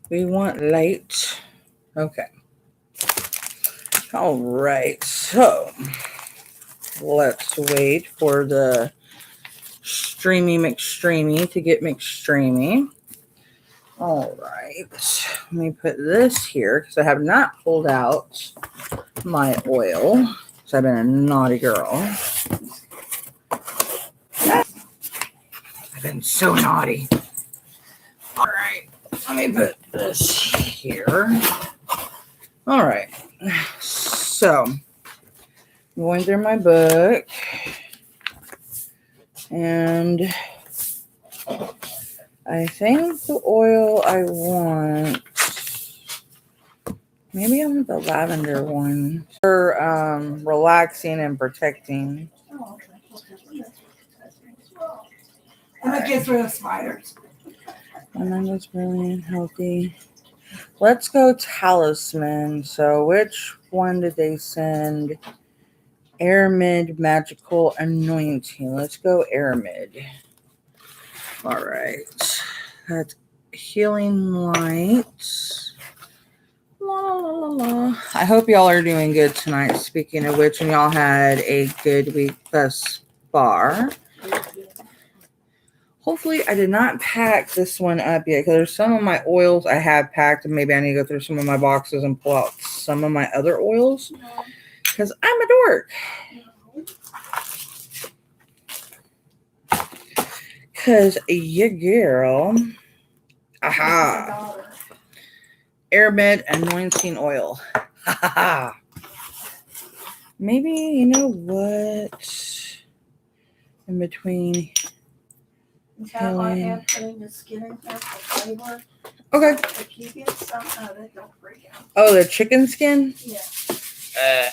We want light. Okay. All right. So let's wait for the streamy McStreamy to get McStreamy. All right. Let me put this here because I have not pulled out my oil. Because I've been a naughty girl. I've been so naughty. All right. Let me put this here. All right. So, going through my book. And I think the oil I want, maybe I want the lavender one for relaxing and protecting. Oh, okay. And it gets rid of spiders. And then it's brilliant, healthy. Let's go talisman. So which one did they send? Aramid magical anointing. Let's go Aramid. All right. That's healing light. La, la, la, la. I hope y'all are doing good tonight. Speaking of which, and y'all had a good week thus far. Hopefully, I did not pack this one up yet because there's some of my oils I have packed, and maybe I need to go through some of my boxes and pull out some of my other oils because I'm a dork. Because your girl, aha, Aramid anointing oil. Ha ha ha. Maybe, you know what? In between. Until I have putting the skin in here for flavor. Okay. If you get some of it, don't freak out. Oh, the chicken skin? Yeah.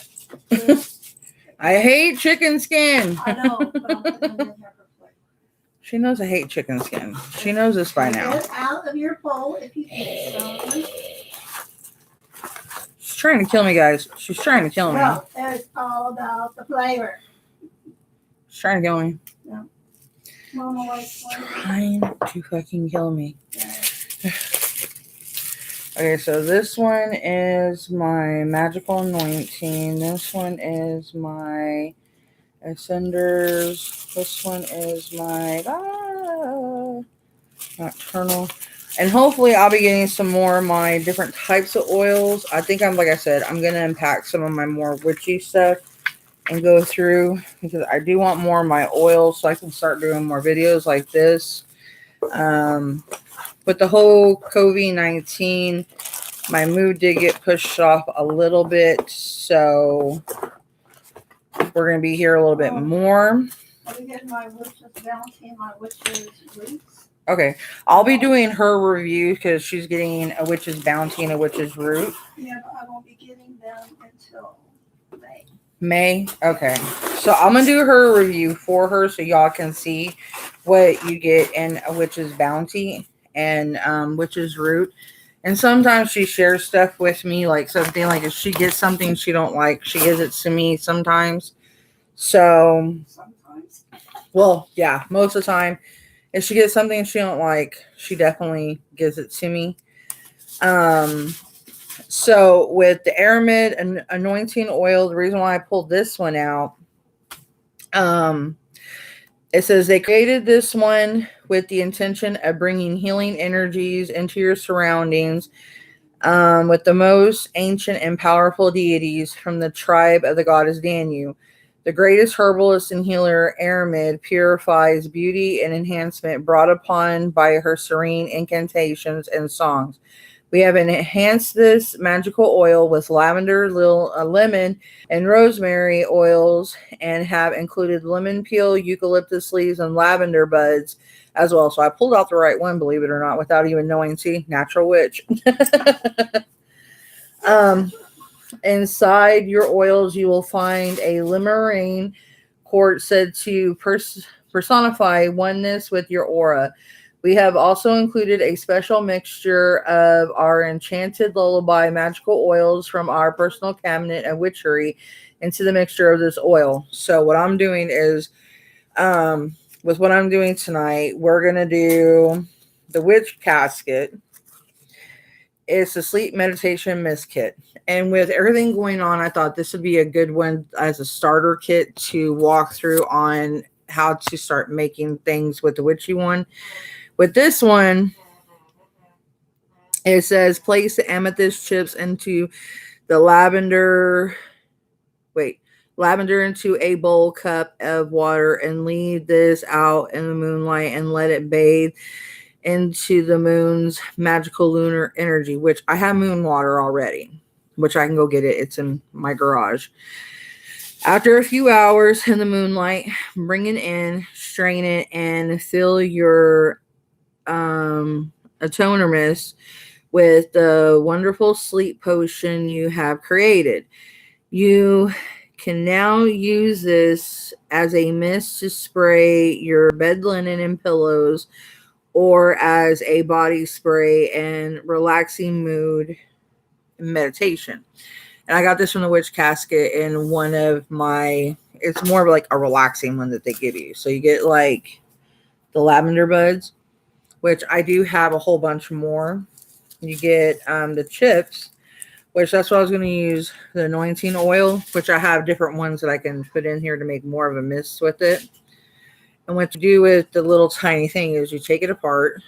I hate chicken skin. I know, but I'm putting it in here for flavor. She knows I hate chicken skin. She knows this by now. Get it out of your bowl if you get some. She's trying to kill me, guys. She's trying to kill me. No, it's all about the flavor. She's trying to kill me. No. Mama likes flavor. Trying to fucking kill me. Yeah. Okay, so this one is my magical anointing. This one is my ascenders. This one is my nocturnal. And hopefully I'll be getting some more of my different types of oils. I think like I said, I'm going to unpack some of my more witchy stuff and go through because I do want more of my oils so I can start doing more videos like this. With the whole COVID-19, my mood did get pushed off a little bit, so we're going to be here a little bit more. Are we getting my witch's bounty and my witch's roots? Okay, I'll be doing her review because she's getting a witch's bounty and a witch's root. Yeah, but I won't be getting them until May. May? Okay. So I'm going to do her review for her so y'all can see what you get in a witch's bounty and witch's root. And sometimes she shares stuff with me, like something like if she gets something she don't like, she gives it to me sometimes. So, Sometimes. well, yeah, most of the time. If she gets something she don't like, she definitely gives it to me. So with the Aramid and anointing oil, the reason why I pulled this one out, it says they created this one with the intention of bringing healing energies into your surroundings with the most ancient and powerful deities from the tribe of the goddess Danu. The greatest herbalist and healer, Aramid, purifies beauty and enhancement brought upon by her serene incantations and songs. We have enhanced this magical oil with lavender, lemon, and rosemary oils and have included lemon peel, eucalyptus leaves, and lavender buds as well. So I pulled out the right one, believe it or not, without even knowing. See, natural witch. Inside your oils, you will find a limerine quartz said to personify oneness with your aura. We have also included a special mixture of our enchanted lullaby magical oils from our personal cabinet of witchery into the mixture of this oil. So what I'm doing is, with what I'm doing tonight, we're going to do the witch casket. It's a sleep meditation mist kit. And with everything going on, I thought this would be a good one as a starter kit to walk through on how to start making things with the witchy one. With this one, it says place the amethyst chips into the lavender into a bowl cup of water and leave this out in the moonlight and let it bathe into the moon's magical lunar energy, which I have moon water already, which I can go get it. It's in my garage. After a few hours in the moonlight, bring it in, strain it, and fill your a toner mist with the wonderful sleep potion you have created. You can now use this as a mist to spray your bed linen and pillows or as a body spray and relaxing mood meditation. And I got this from the Witch Casket in one of my, it's more of like a relaxing one that they give you. So you get like the lavender buds, which I do have a whole bunch more. You get the chips, which that's what I was going to use, the anointing oil, which I have different ones that I can put in here to make more of a mist with it. And what you do with the little tiny thing is you take it apart.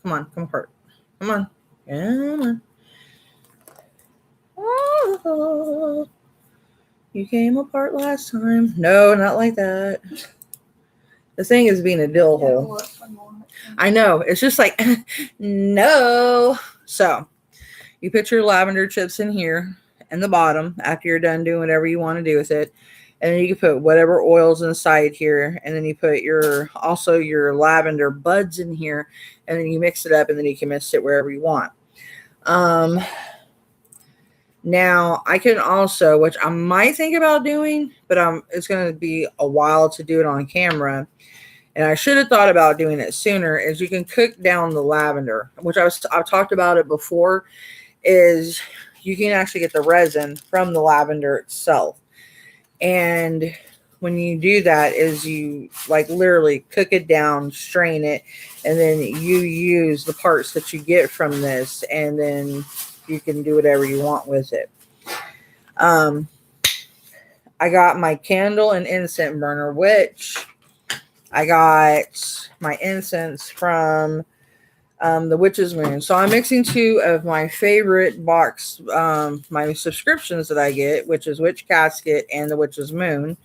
Come on, come apart. Come on. Come on. Oh, you came apart last time. No, not like that. The thing is being a dill hole. I know. It's just like, no. So you put your lavender chips in here in the bottom after you're done doing whatever you want to do with it. And then you can put whatever oils inside here. And then you put your lavender buds in here. And then you mix it up and then you can mix it wherever you want. Now I can also, which I might think about doing, but it's going to be a while to do it on camera. And I should have thought about doing it sooner, is you can cook down the lavender, which I've talked about it before, is you can actually get the resin from the lavender itself. And when you do that is you like literally cook it down, strain it, and then you use the parts that you get from this, and then you can do whatever you want with it. I got my candle and incense burner, which I got my incense from the Witch's Moon. So I'm mixing two of my favorite box, my subscriptions that I get, which is Witch Casket and the Witch's Moon,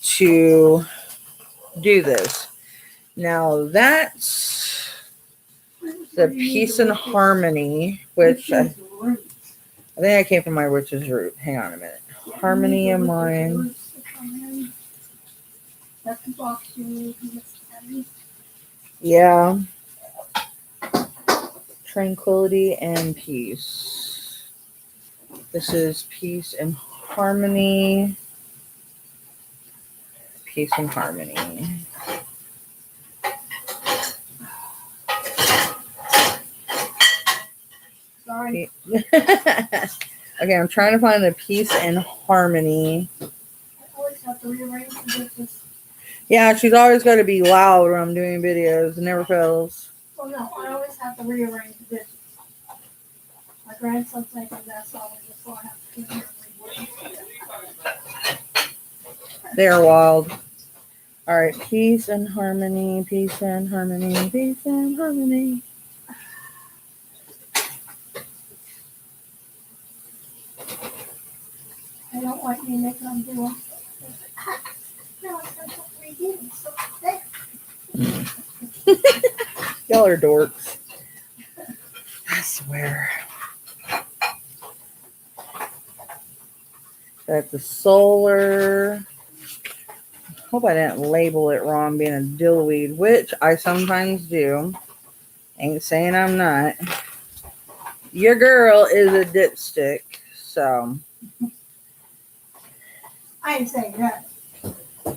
to do this. Now that's the Peace and Harmony, which I think I came from my Witch's Root. Hang on a minute. Harmony of Mind. Yeah. Tranquility and peace. This is Peace and Harmony. Peace and Harmony. Sorry. Okay, I'm trying to find the Peace and Harmony. I always have to rearrange the dishes. Yeah, she's always got to be loud when I'm doing videos. It never fails. Oh no, I always have to rearrange the dishes. My grandson's making that salad, so I have to clean her. They're wild. All right, Peace and Harmony, Peace and Harmony, Peace and Harmony. I don't like me making them do them. No, it's going to redo them. So there. Y'all are dorks. I swear. Got the solar. Hope I didn't label it wrong, being a dillweed, which I sometimes do. Ain't saying I'm not. Your girl is a dipstick, so. I ain't saying that.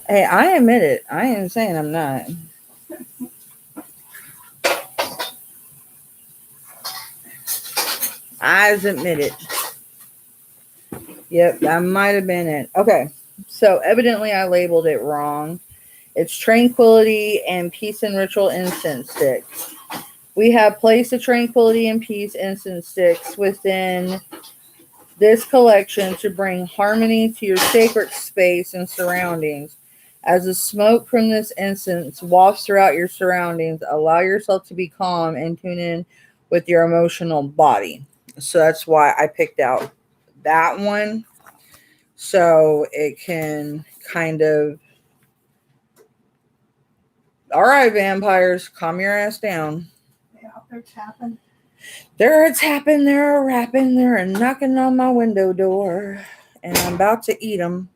Hey, I admit it. I ain't saying I'm not. I admit it. Yep, that might have been it. Okay, so evidently I labeled it wrong. It's tranquility and peace and ritual incense sticks. We have placed the tranquility and peace incense sticks within this collection to bring harmony to your sacred space and surroundings. As the smoke from this incense wafts throughout your surroundings, allow yourself to be calm and tune in with your emotional body. So that's why I picked out that one. So it can kind of, all right, vampires, calm your ass down. Yeah, they're tapping. They're a tapping, they're a rapping, they're a knocking on my window door. And I'm about to eat them.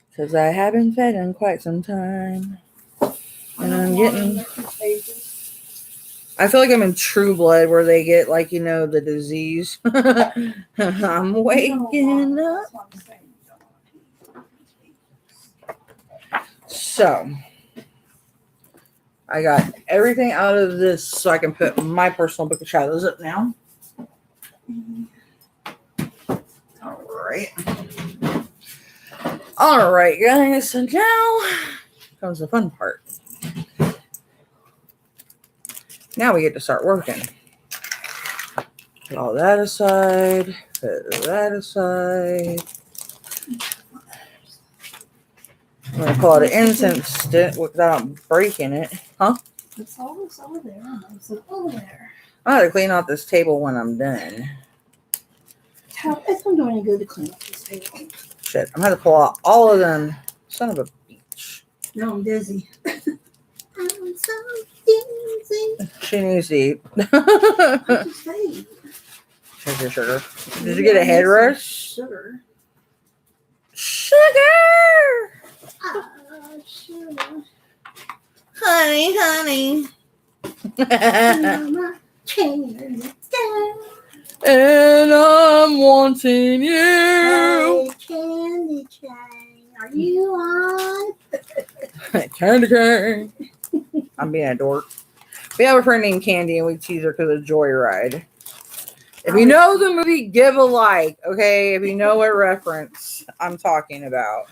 Because I haven't fed in quite some time. And I'm getting... I feel like I'm in True Blood where they get, like, you know, the disease. I'm waking up. So, I got everything out of this so I can put my personal book of shadows up now. All right, guys. So now comes the fun part. Now we get to start working. Put all that aside. Put that aside. I'm going to pull out an incense stick without breaking it. Huh? It's always over there. It's over there. I gotta clean out this table when I'm done. It's not doing any good to clean up this table. Shit, I'm gonna pull out all of them. Son of a bitch. No, I'm dizzy. I'm so dizzy. She needs to eat. Sugar. Did you Yeah, get a head rush? Sugar. Sugar! Sugar. Honey. Mama, candy down. And I'm wanting you. Hey, candy cane, are you on? Candy cane. I'm being a dork. We have a friend named Candy and we tease her because of Joyride. If you know the movie, give a like, okay? If you know what reference I'm talking about.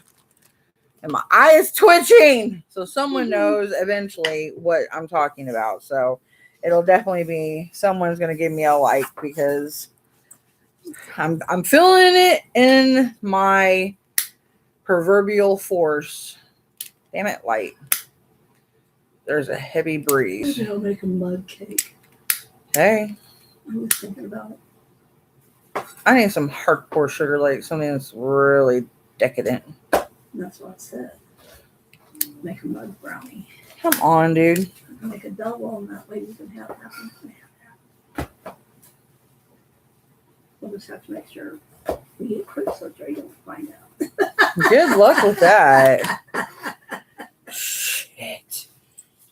And my eye is twitching. So someone knows eventually what I'm talking about. So it'll definitely be someone's going to give me a like because I'm feeling it in my proverbial force. Damn it, light. There's a heavy breeze. Maybe I'll make a mud cake. Hey. I was thinking about it. I need some hardcore sugar, like something that's really decadent. That's what I said. Make a mud brownie. Come on, dude. Make a double, and that way you can have half. We'll just have to make sure we get Chris so Dre don't find out. Good luck with that. Shit.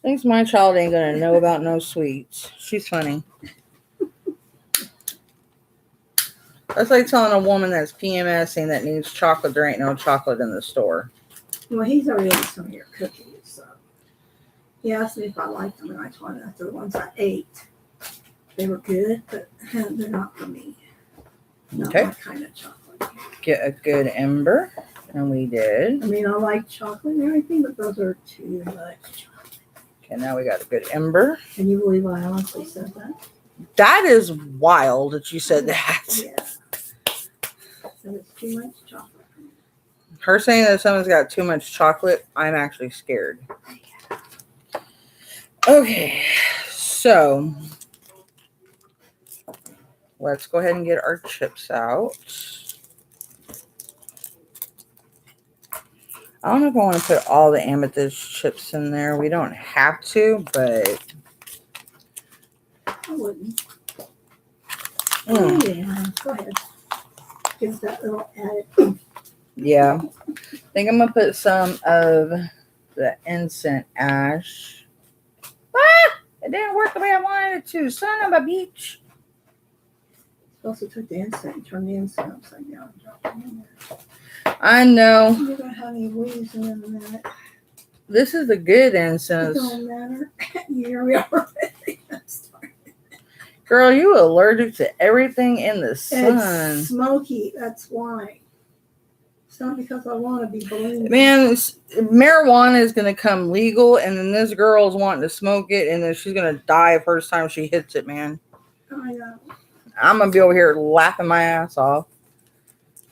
Thinks my child ain't gonna know about no sweets. She's funny. That's like telling a woman that's PMSing that needs chocolate, there ain't no chocolate in the store. Well, he's already ate some of your cookies, so he asked me if I liked them, and I told him after the ones I ate, they were good, but they're not for me. Not Okay. my kind of chocolate. Get a good ember, and we did. I mean, I like chocolate and everything, but those are too much chocolate. Okay, now we got a good ember. Can you believe I honestly said that? That is wild that you said that. Yeah. So it's too much chocolate. Her saying that someone's got too much chocolate, I'm actually scared. Okay, so let's go ahead and get our chips out. I don't know if I want to put all the amethyst chips in there. We don't have to, but I wouldn't. Oh, yeah. Go ahead. Give us that little added. yeah. I think I'm going to put some of the incense ash. Ah! It didn't work the way I wanted it to. Son of a bitch. Also took the incense and turned the incense upside down and dropped it in there. I know. You're going to have any wheeze in a minute. This is the good It incense. don't matter. Here we are. Girl, you allergic to everything in the sun. It's smoky. That's why. It's not because I want to be ballooned. Man, marijuana is going to come legal, and then this girl's wanting to smoke it, and then she's going to die the first time she hits it, man. I know. I'm going to be over here laughing my ass off.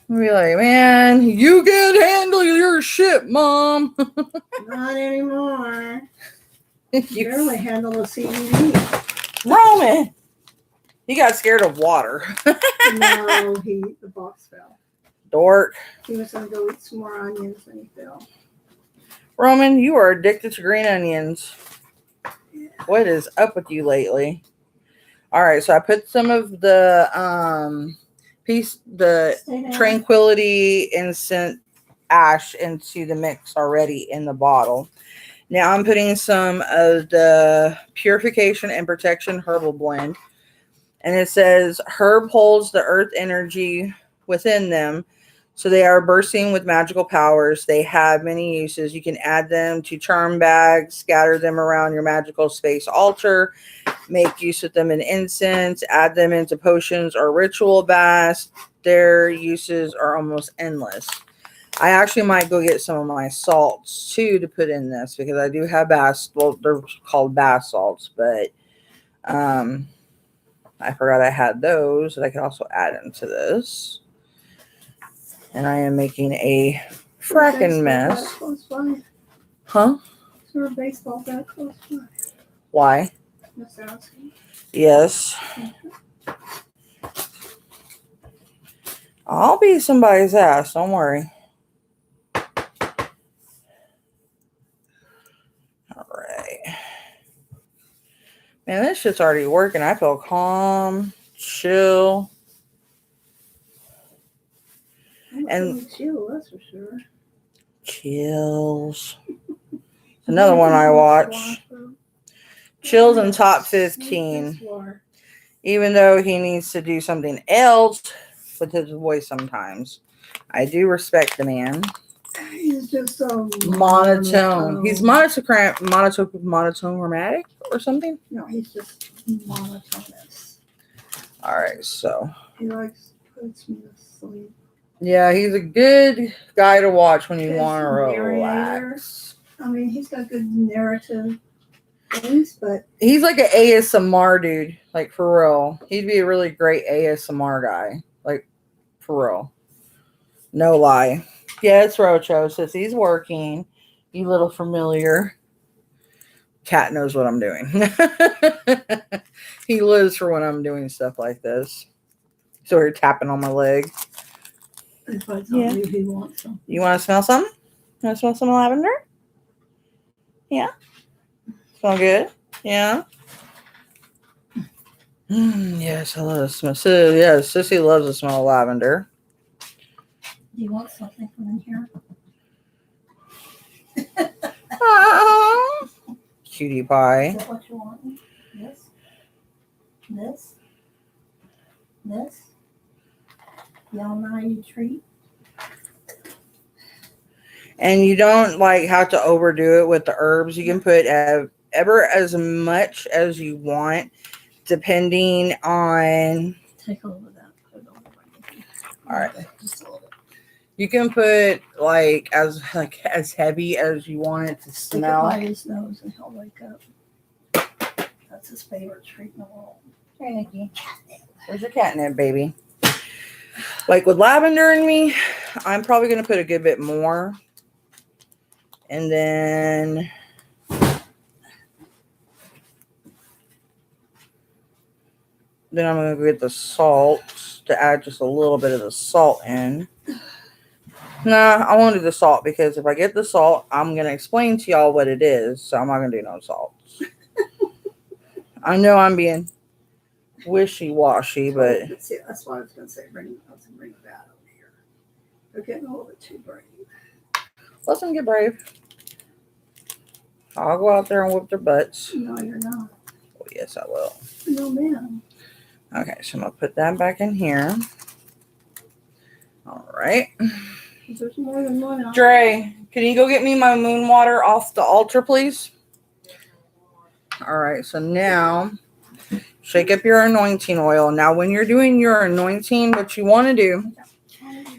I'll be like, man, you can handle your shit, Mom. Not anymore. You barely handle the CBD. Roman! He got scared of water. No, the box fell. Dork. He was going to go eat some more onions and he fell. Roman, you are addicted to green onions. Yeah. What is up with you lately? All right, so I put some of the Tranquility Instant Ash into the mix already in the bottle. Now I'm putting some of the Purification and Protection Herbal Blend. And it says, herb holds the earth energy within them. So they are bursting with magical powers. They have many uses. You can add them to charm bags, scatter them around your magical space altar, make use of them in incense, add them into potions or ritual baths. Their uses are almost endless. I actually might go get some of my salts too to put in this because I do have bath. Well, they're called bath salts, but I forgot I had those that I could also add into this. And I am making a fracking mess. Huh? Is there a baseball bat close by? Why? Just asking. Yes. I'll be somebody's ass. Don't worry. All right. Man, this shit's already working. I feel calm, chill. And chill, that's for sure. Chills. Another one I watch. Chills in top 15. Even though he needs to do something else with his voice sometimes. I do respect the man. He's just so monotone. He's monochromatic or something? No, he's just monotonous. All right, so. He puts me to sleep. Yeah, he's a good guy to watch when you want to relax. I mean, he's got good narrative things, but he's like an ASMR dude, like for real. He'd be a really great ASMR guy, like for real. No lie. Yeah, it's Rocho. Says he's working. You little familiar. Cat knows what I'm doing. He lives for when I'm doing stuff like this. So we're tapping on my leg. If I tell you he wants some. You want to smell something? You want to smell some lavender? Yeah. Smell good? Yeah. Yes, I love the smell. So, yeah, Sissy loves the smell of lavender. Do you want something from in here? Cutie pie. Is that what you want? This? This? This? Y'all know you treat? And you don't have to overdo it with the herbs. You can put ever as much as you want, depending on. Take a little of that. Put it on the All right. Just a little bit. You can put as heavy as you want it to smell. Stick it by his nose and he'll wake up. That's his favorite treat in the world. Hey, Nikki. There's your catnip, baby. Like with lavender in me, I'm probably going to put a good bit more. And then I'm going to get the salt to add just a little bit of the salt in. Nah, I won't do the salt because if I get the salt, I'm going to explain to y'all what it is. So I'm not going to do no salt. I know I'm being wishy-washy, but. See, that's why I was going to say bring that over here. They're getting a little bit too brave. Let them get brave. I'll go out there and whip their butts. No, you're not. Oh, yes, I will. No, ma'am. Okay, so I'm going to put that back in here. All right. There's more than one. Dre, can you go get me my moon water off the altar, please? All right, so now shake up your anointing oil. Now, when you're doing your anointing, what you want to do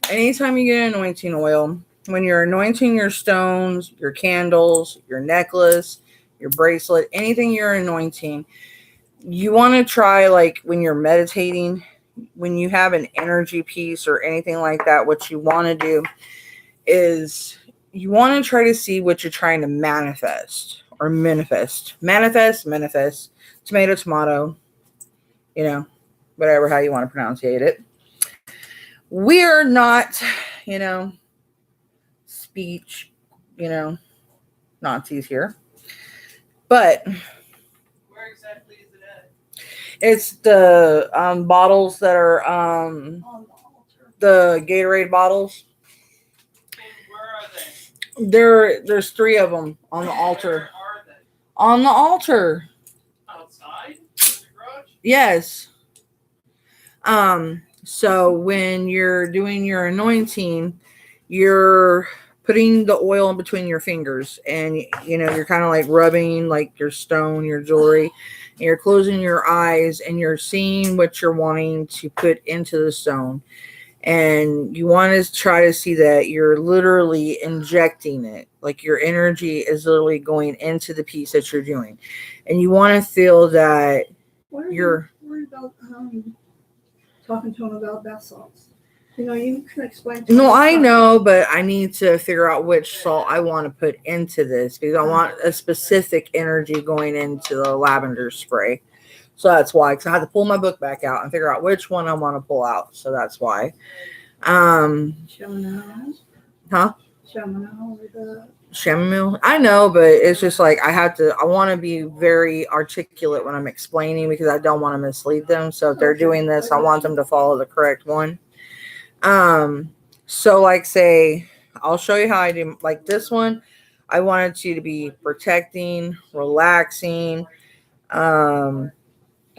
anytime you get anointing oil, when you're anointing your stones, your candles, your necklace, your bracelet, anything you're anointing, you want to try, like when you're meditating, when you have an energy piece or anything like that, what you want to do is you want to try to see what you're trying to manifest or manifest. Manifest, tomato, whatever, how you want to pronunciate it. We're not, speech, Nazis here. But where exactly is it at? It's the bottles that are On the altar. the Gatorade bottles. And where are they? There's 3 of them on the altar. Where are they? On the altar. Outside? In the garage? Yes. So when you're doing your anointing, you're putting the oil in between your fingers, and you're kind of like rubbing like your stone, your jewelry, and you're closing your eyes and you're seeing what you're wanting to put into the stone. And you want to try to see that you're literally injecting it, like your energy is literally going into the piece that you're doing. And you want to feel that you're about talking to him about bath salts. You can explain to No, him I stuff. know, but I need to figure out which salt I want to put into this because I want a specific energy going into the lavender spray. So that's why, because I had to pull my book back out and figure out which one I want to pull out. So that's why. Chamomile. Huh? Chamomile or the Chamomile? I know, but it's just like I want to be very articulate when I'm explaining because I don't want to mislead them. So if they're doing this, I want them to follow the correct one. So like say, I'll show you how I do like this one. I wanted you to be protecting, relaxing.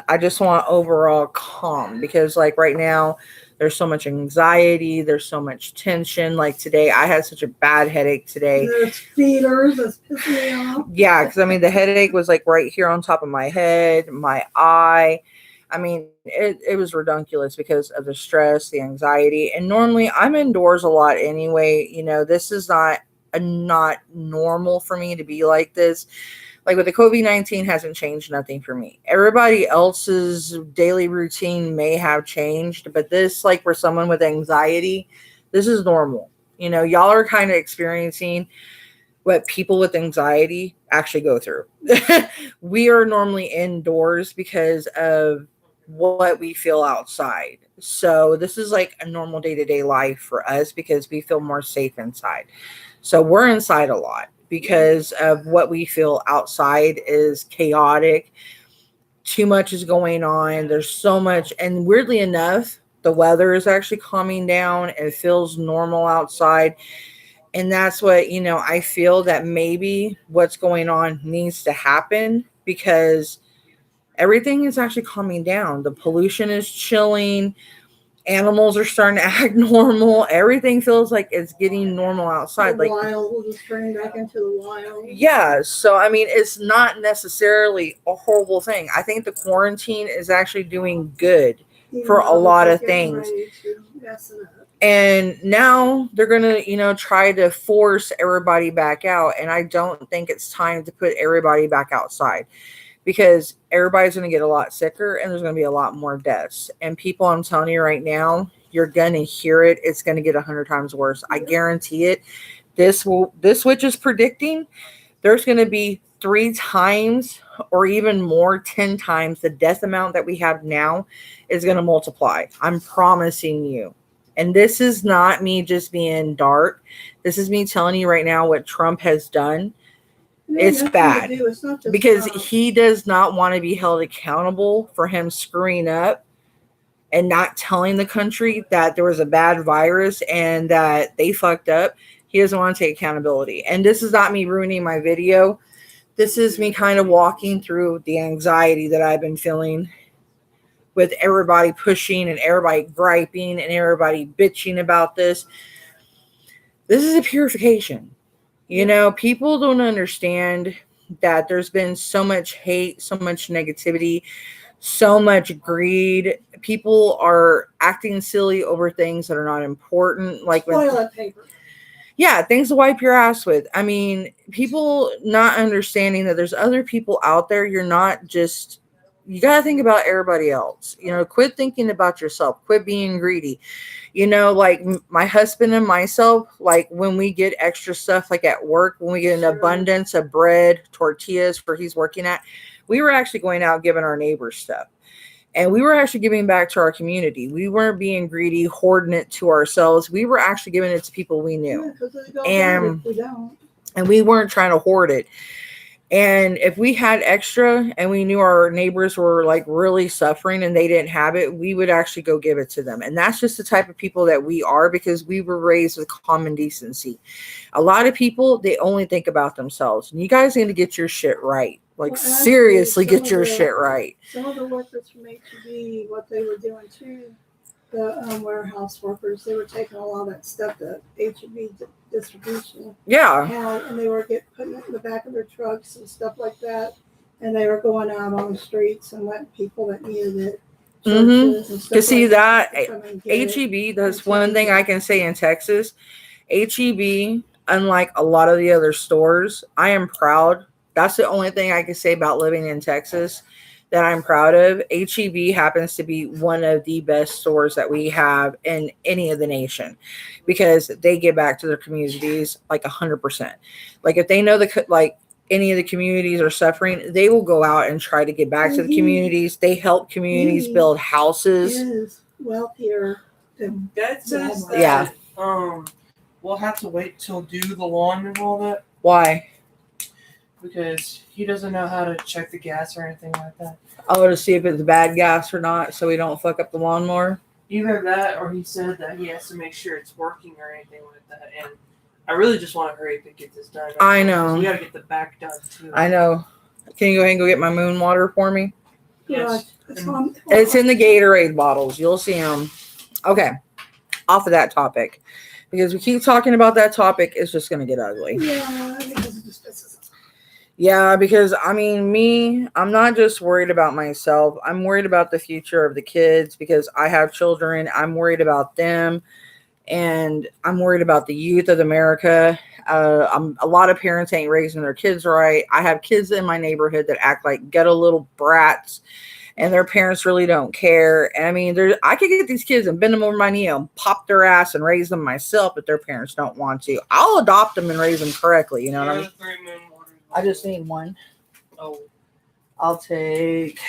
I just want overall calm because like right now there's so much anxiety, there's so much tension. Like today I had such a bad headache today. there's feeders that's pissing me off. Yeah, because the headache was like right here on top of my head, my eye. It was redunculous because of the stress, the anxiety. And normally I'm indoors a lot anyway. This is not normal for me to be like this. Like with the COVID-19 hasn't changed nothing for me. Everybody else's daily routine may have changed, but this, like for someone with anxiety, this is normal. Y'all are kind of experiencing what people with anxiety actually go through. We are normally indoors because of what we feel outside. So this is like a normal day-to-day life for us because we feel more safe inside. So we're inside a lot because of what we feel outside is chaotic. Too much is going on. There's so much. And weirdly enough, the weather is actually calming down. It feels normal outside. And that's what, I feel that maybe what's going on needs to happen because everything is actually calming down. The pollution is chilling. Animals are starting to act normal. Everything feels like it's getting normal outside. The Like wild, we'll just bring back into the wild. yeah. So, it's not necessarily a horrible thing. I think the quarantine is actually doing good for a lot of things. And now they're going to, try to force everybody back out. And I don't think it's time to put everybody back outside because everybody's going to get a lot sicker and there's going to be a lot more deaths. And people, I'm telling you right now, you're going to hear it. It's going to get 100 times worse. I guarantee it. This witch is predicting there's going to be 3 times or even more, 10 times the death amount that we have now is going to multiply. I'm promising you. And this is not me just being dark. This is me telling you right now what Trump has done. It's bad because he does not want to be held accountable for him screwing up and not telling the country that there was a bad virus and that they fucked up. He doesn't want to take accountability. And this is not me ruining my video. This is me kind of walking through the anxiety that I've been feeling with everybody pushing and everybody griping and everybody bitching about this. This is a purification. People don't understand that there's been so much hate, so much negativity, so much greed. People are acting silly over things that are not important. Like when, Toilet paper. yeah, things to wipe your ass with. I mean, people not understanding that there's other people out there. You're not just, you got to think about everybody else. You know, quit thinking about yourself. Quit being greedy. You know, like my husband and myself, like when we get extra stuff, like at work, when we get an abundance of bread, tortillas where he's working at, we were actually going out giving our neighbors stuff. And we were actually giving back to our community. We weren't being greedy, hoarding it to ourselves. We were actually giving it to people we knew. And we don't. And we weren't trying to hoard it. And if we had extra and we knew our neighbors were like really suffering and they didn't have it, we would actually go give it to them. And that's just the type of people that we are, because we were raised with common decency. A lot of people, they only think about themselves. And you guys need to get your shit right. Like, Well, actually, seriously, some get of your the- shit right. Some of the workers from HEB, what they were doing too, the warehouse workers, they were taking a lot of that stuff that HEB distribution Yeah. had, and they were putting it in the back of their trucks and stuff like that. And they were going out on the streets and letting people that needed it. Mhm. churches and stuff To see like that, to come and get it. HEB, that's one thing I can say in Texas. HEB, unlike a lot of the other stores, I am proud. That's the only thing I can say about living in Texas that I'm proud of. HEB happens to be one of the best stores that we have in any of the nation, because they give back to their communities like 100%. Like if they know like any of the communities are suffering, they will go out and try to get back to the communities. They help communities build houses. Is wealthier than Dad says that Yeah. we'll have to wait till do the lawn and all that Why? because he doesn't know how to check the gas or anything like that. Oh, to see if it's bad gas or not, so we don't fuck up the lawnmower. Either that, or he said that he has to make sure it's working or anything like that. And I really just want to hurry up and get this done. I know. We got to get the back done too. I know. Can you go ahead and go get my moon water for me? Yes. It's in the Gatorade bottles. You'll see them. Okay. Off of that topic. Because we keep talking about that topic, it's just going to get ugly. Yeah, because it just pisses us off. Yeah, because I mean, I'm not just worried about myself. I'm worried about the future of the kids because I have children. I'm worried about them. And I'm worried about the youth of America. A lot of parents ain't raising their kids right. I have kids in my neighborhood that act like ghetto little brats, and their parents really don't care. And I mean, I could get these kids and bend them over my knee and pop their ass and raise them myself, but their parents don't want to. I'll adopt them and raise them correctly. You know what I mean? 3 moon waters. I just need one. Oh, I'll take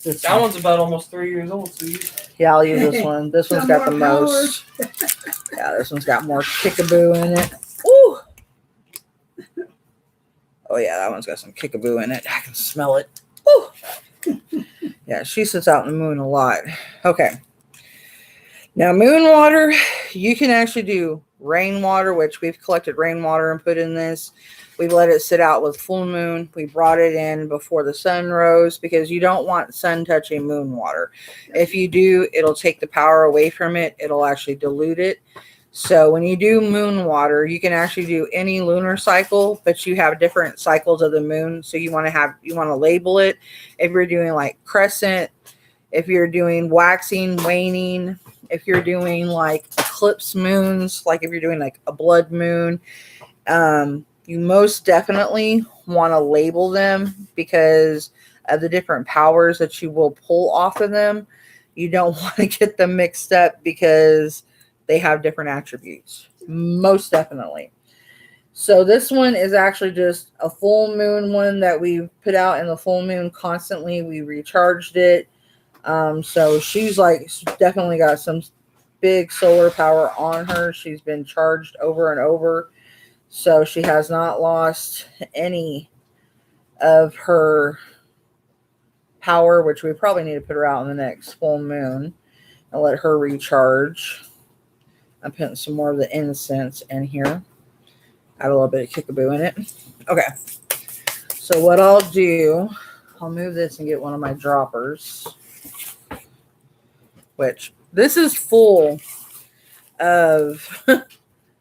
this that one. one's about almost 3 years old. So you. Yeah, I'll use this one. This one's got the Some more most. Yeah, this one's got more kickaboo in it. Ooh. Oh yeah, that one's got some kickaboo in it. I can smell it. Ooh. Yeah, she sits out in the moon a lot. Okay. Now, moon water, you can actually do rainwater, which we've collected rainwater and put in this. We let it sit out with full moon. We brought it in before the sun rose because you don't want sun touching moon water. If you do, it'll take the power away from it. It'll actually dilute it. So when you do moon water, you can actually do any lunar cycle, but you have different cycles of the moon. So you want to label it. If you're doing like crescent, if you're doing waxing, waning, if you're doing like eclipse moons, like if you're doing like a blood moon, you most definitely want to label them because of the different powers that you will pull off of them. You don't want to get them mixed up because they have different attributes. Most definitely. So this one is actually just a full moon one that we put out in the full moon constantly. We recharged it. So she's definitely got some big solar power on her. She's been charged over and over. So she has not lost any of her power, which we probably need to put her out in the next full moon and let her recharge. I'm putting some more of the incense in here. Add a little bit of kickaboo in it. Okay. So what I'll do, I'll move this and get one of my droppers. Which, this is full of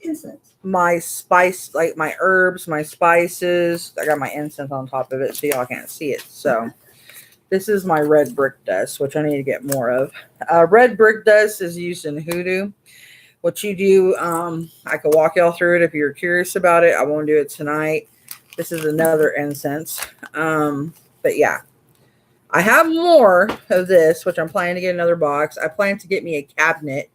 Incense. my spice, like my herbs, my spices. I got my incense on top of it so y'all can't see it. So This is my red brick dust, which I need to get more of. Red brick dust is used in hoodoo. What you do, I could walk y'all through it if you're curious about it. I won't do it tonight. This is another incense. But yeah, I have more of this, which I'm planning to get another box. I plan to get me a cabinet,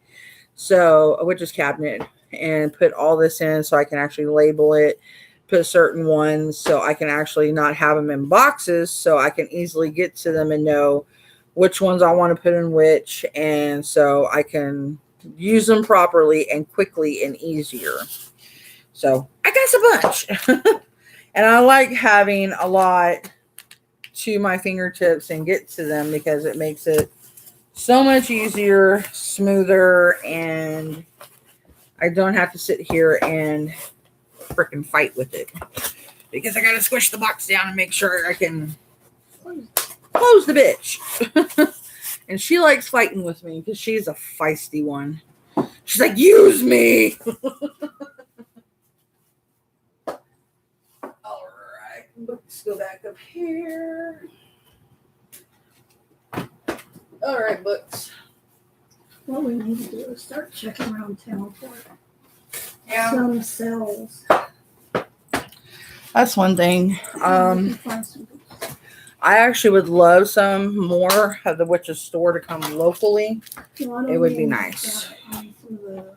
so a witch's cabinet, and put all this in so I can actually label it, put certain ones so I can actually not have them in boxes, so I can easily get to them and know which ones I want to put in which, and so I can use them properly and quickly and easier. So I got a bunch. And I like having a lot to my fingertips and get to them because it makes it so much easier, smoother, and I don't have to sit here and freaking fight with it because I got to squish the box down and make sure I can close the bitch. And she likes fighting with me because she's a feisty one. She's like, use me. All right, let's go back up here. All right, books. What we need to do is start checking around town for Yeah, some sales. that's one thing. We can find some good stuff. I actually would love some more of the witch's store to come locally. No, I don't It would be mean nice. that. I mean some of the,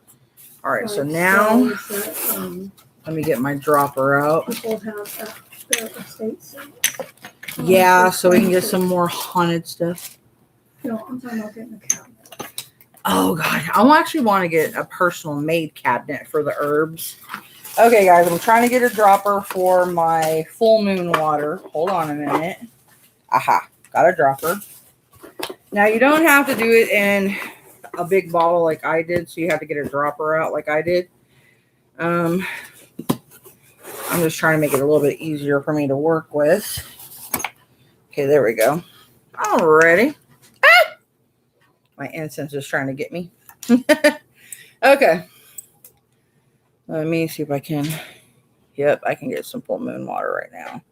All right, so like, now sales that, let me get my dropper out. people have at their estate sales. Yeah, so we can get some more haunted stuff. No, I'm talking about getting a cabinet. Oh god, I actually want to get a personal made cabinet for the herbs. Okay, guys, I'm trying to get a dropper for my full moon water. Hold on a minute. Aha, got a dropper. Now you don't have to do it in a big bottle like I did, so you have to get a dropper out like I did. I'm just trying to make it a little bit easier for me to work with. Okay, there we go. Alrighty. Ah! My incense is trying to get me. Okay. Let me see if I can. Yep, I can get some full moon water right now.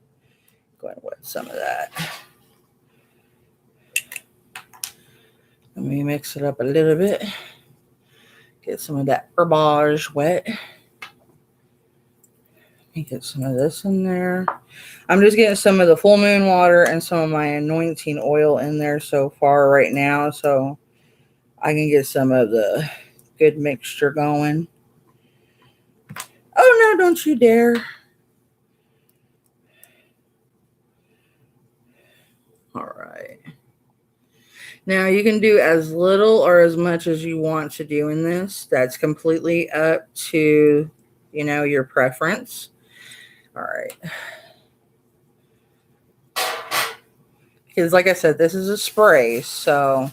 Go ahead and wet some of that. Let me mix it up a little bit. Get some of that herbage wet. Let me get some of this in there. I'm just getting some of the full moon water and some of my anointing oil in there so far right now, so I can get some of the good mixture going. Oh no, don't you dare. All right. Now you can do as little or as much as you want to do in this. That's completely up to, your preference. All right. Because like I said, this is a spray, so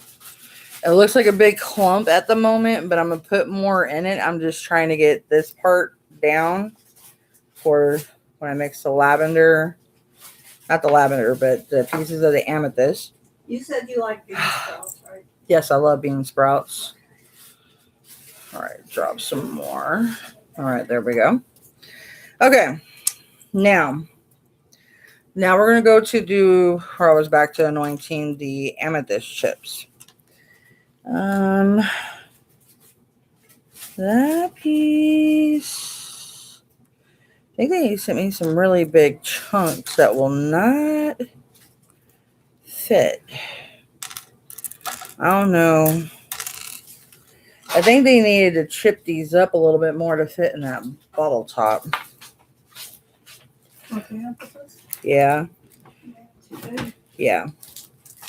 it looks like a big clump at the moment, but I'm going to put more in it. I'm just trying to get this part down for when I mix the lavender. Not the lavender, but the pieces of the amethyst. You said you like bean sprouts, right? Yes, I love bean sprouts. All right, drop some more. All right, there we go. Okay, now we're going to go to do, or I was back to anointing the amethyst chips. That piece, I think they sent me some really big chunks that will not fit. I don't know. I think they needed to chip these up a little bit more to fit in that bottle top. Okay, emphasis. Yeah. Too big. Yeah.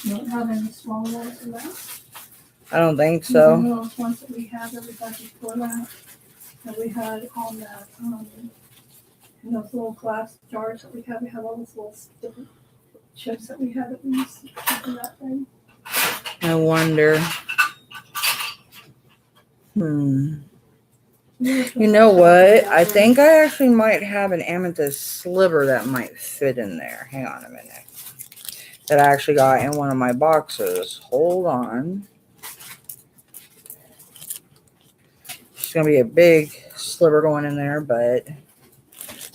You don't have any small ones in that? I don't think so. You know those ones that we had before that we had on that, in those little glass jars that we have all those little different chips that we had that we used to keep in that thing. I wonder. You know what? I think I actually might have an amethyst sliver that might fit in there. Hang on a minute. That I actually got in one of my boxes. Hold on. It's going to be a big sliver going in there, but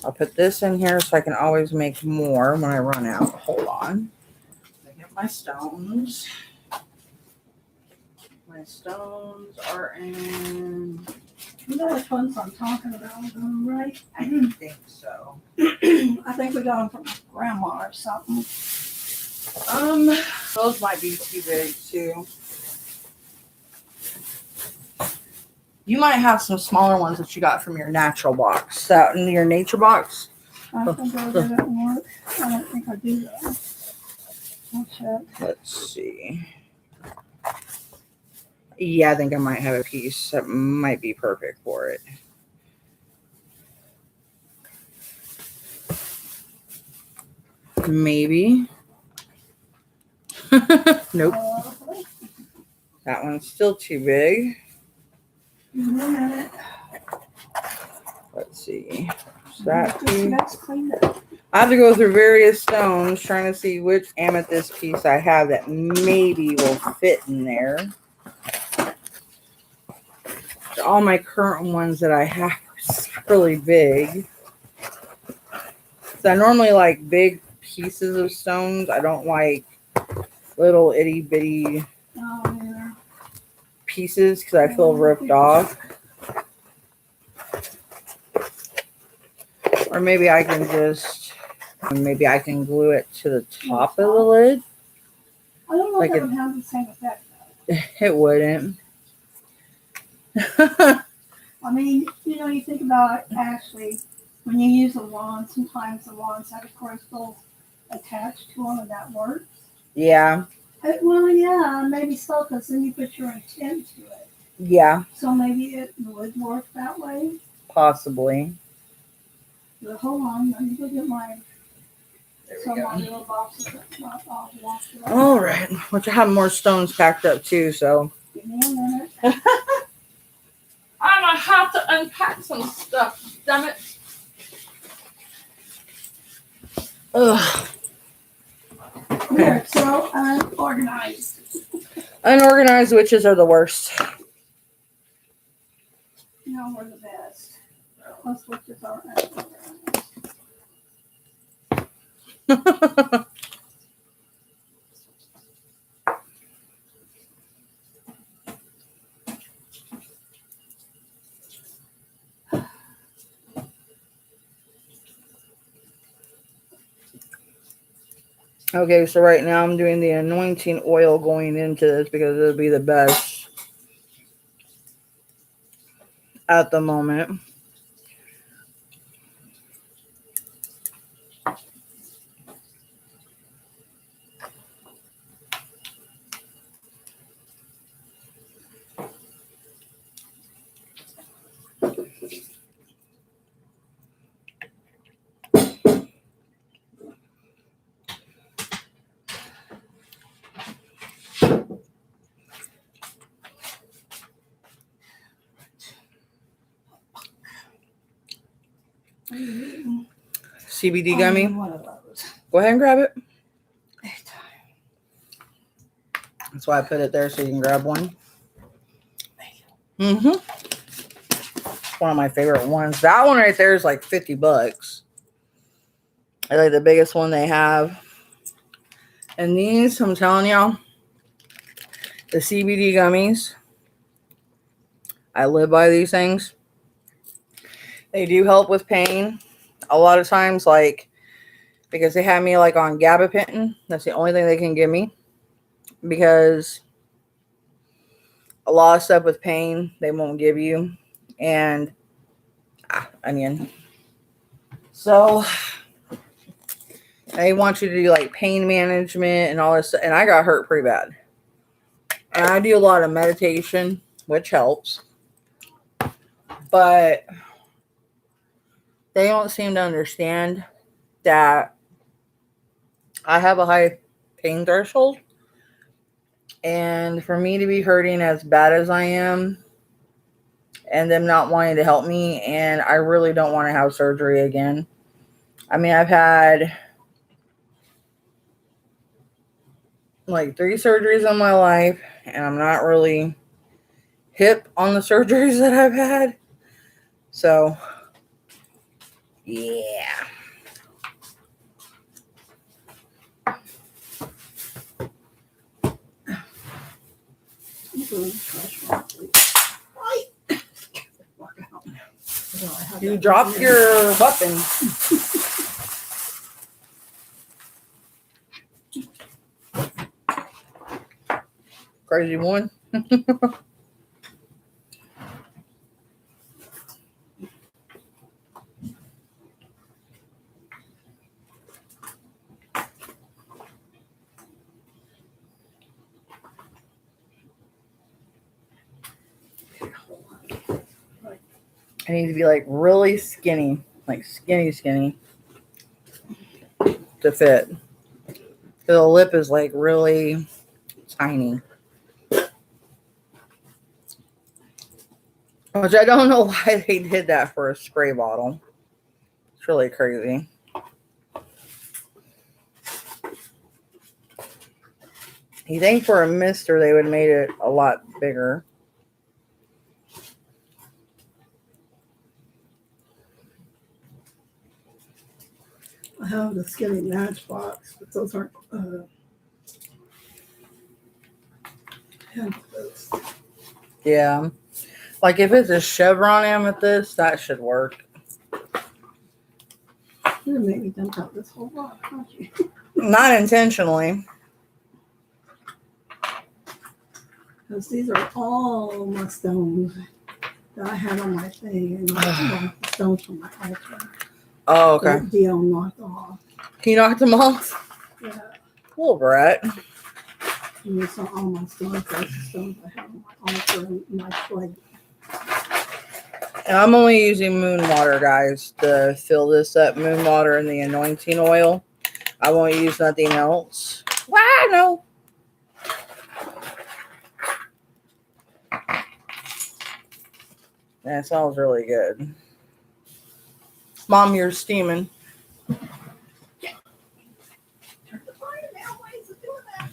I'll put this in here so I can always make more when I run out. Hold on. my stones. My stones are in. You know which ones I'm talking about, right? I think so. I think we got them from grandma or something. Those might be too big too. You might have some smaller ones that you got from your natural box. That in your nature box. I think I did it work. I don't think I do that. I'll check. Let's see. Yeah, I think I might have a piece that might be perfect for it. Maybe. Nope. That one's still too big. Give me a minute. Let's see. So that Just piece. gets cleaned up. I have to go through various stones trying to see which amethyst piece I have that maybe will fit in there. All my current ones that I have are really big. So I normally like big pieces of stones. I don't like little itty bitty Oh, yeah. pieces because I feel ripped off. Or maybe I can glue it to the top of the lid. I don't know Like if it it- would have the same effect, though. It wouldn't. I mean, you know, you think about it, actually, when you use a wand, sometimes the wands have a crystal attached to them, and that works. Yeah. Well, yeah, maybe so, because then you put your intent to it. Yeah. So maybe it would work that way. Possibly. But hold on, let me go get my There we some of my go. little boxes. I'll walk through. All right. Which I have more stones packed up too, so. Give me a minute. I'm gonna have to unpack some stuff. Damn it. Ugh. They're so unorganized. Unorganized witches are the worst. No, we're the best. Most witches are unorganized. Okay, so right now I'm doing the anointing oil going into this because it'll be the best at the moment. CBD gummy. One of those. Go ahead and grab it. That's why I put it there so you can grab one. Mm-hmm. One of my favorite ones. That one right there is like $50. I like the biggest one they have. And these, I'm telling y'all, the CBD gummies, I live by these things. They do help with pain. A lot of times, like, because they have me like on gabapentin. That's the only thing they can give me. Because a lot of stuff with pain, they won't give you. And, so they want you to do like pain management and all this stuff. And I got hurt pretty bad. And I do a lot of meditation, which helps. But they don't seem to understand that I have a high pain threshold. And for me to be hurting as bad as I am and them not wanting to help me, and I really don't want to have surgery again. I mean, I've had like 3 surgeries in my life, and I'm not really hip on the surgeries that I've had. So, yeah. You dropped your weapon. Crazy one. I need to be like really skinny, like skinny to fit. The lip is like really tiny. Which I don't know why they did that for a spray bottle. It's really crazy. You think for a mister they would have made it a lot bigger. I have the skinny Matchbox, but those aren't hand closed. Yeah. Like if it's a chevron amethyst, that should work. You're gonna make me dump out this whole box, aren't you? Not intentionally. Because these are all my stones that I had on my thing, and the stones from my altar. Oh, okay. That Dio knocked off. He knocked them off? Yeah. Little brat. And you saw all my stones. That's the stones I have on my altar and my plate. And I'm only using moon water, guys, to fill this up. Moon water and the anointing oil. I won't use nothing else. Wow, no. That smells really good. Mom, you're steaming. Turn the fire down. Why is it doing that?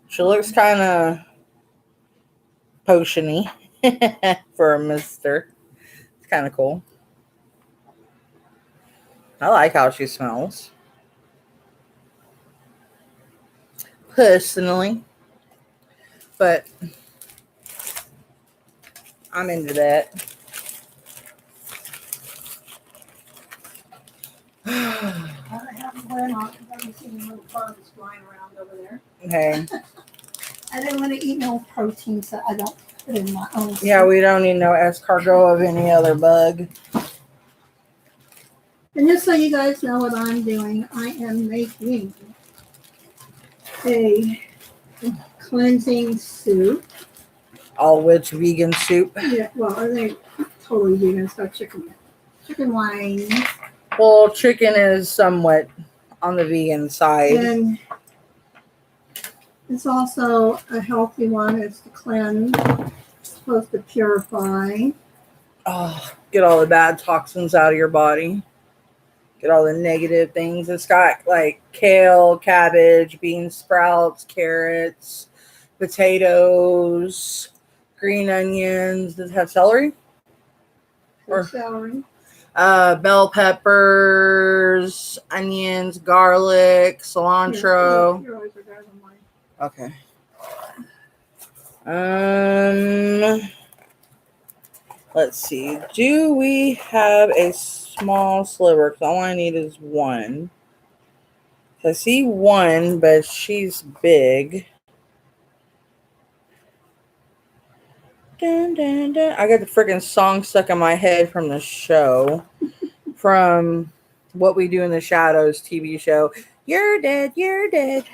She looks kind of potiony for a mister. It's kind of cool. I like how she smells. Personally. But I'm into that. I haven't went on because I've been seeing little bugs flying around over there. Okay. I didn't want to eat no protein, so I don't put in my own. Yeah, we don't need no escargot of any other bug. And just so you guys know what I'm doing, I am making a cleansing soup. All which vegan soup. Yeah, well, I think totally vegan. It's got chicken wine. Well, chicken is somewhat on the vegan side. And it's also a healthy one. It's to cleanse. It's supposed to purify. Oh, get all the bad toxins out of your body. Get all the negative things. It's got like kale, cabbage, bean sprouts, carrots, potatoes, green onions. Does it have celery? Or Celery. Bell peppers, onions, garlic, cilantro. You're always regarding mine. Okay. Let's see. Do we have a small sliver? Because all I need is one. I see one, but she's big. Dun, dun, dun. I got the freaking song stuck in my head from the show. From What We Do in the Shadows TV show. You're dead, you're dead.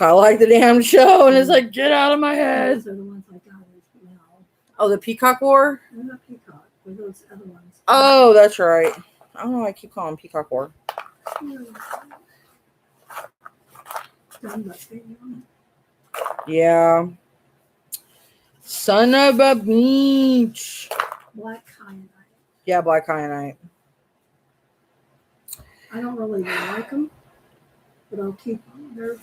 I like the damn show, and it's like, get out of my head. Those are the ones I got now. Oh, the Peacock War? They're not peacock. They're those other ones. Oh, that's right. I don't know why I keep calling them Peacock War. Yeah. Son of a beach. Black kyanite. Yeah, black kyanite. I don't really like them, but I'll keep them. They're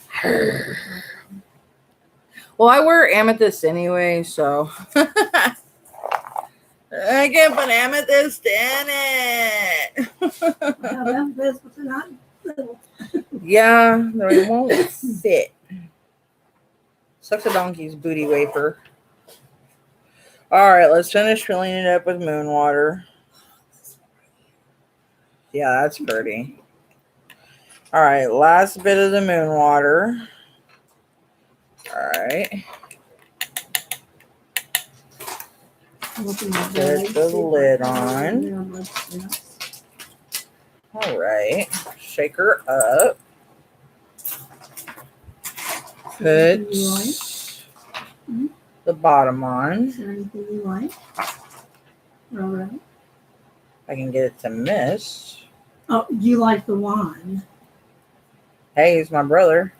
Well, I wear amethyst anyway, so I can put amethyst in it. I have amethyst, but they're not little. Yeah, they won't fit. Sucks a donkey's booty wafer. All right, let's finish filling it up with moon water. Yeah, that's pretty. All right, last bit of the moon water. All right. Put the lid on. All right. Shake her up. Put the bottom on. Is there anything you like? All right. I can get it to mist. Oh, you like the wine? Hey, he's my brother.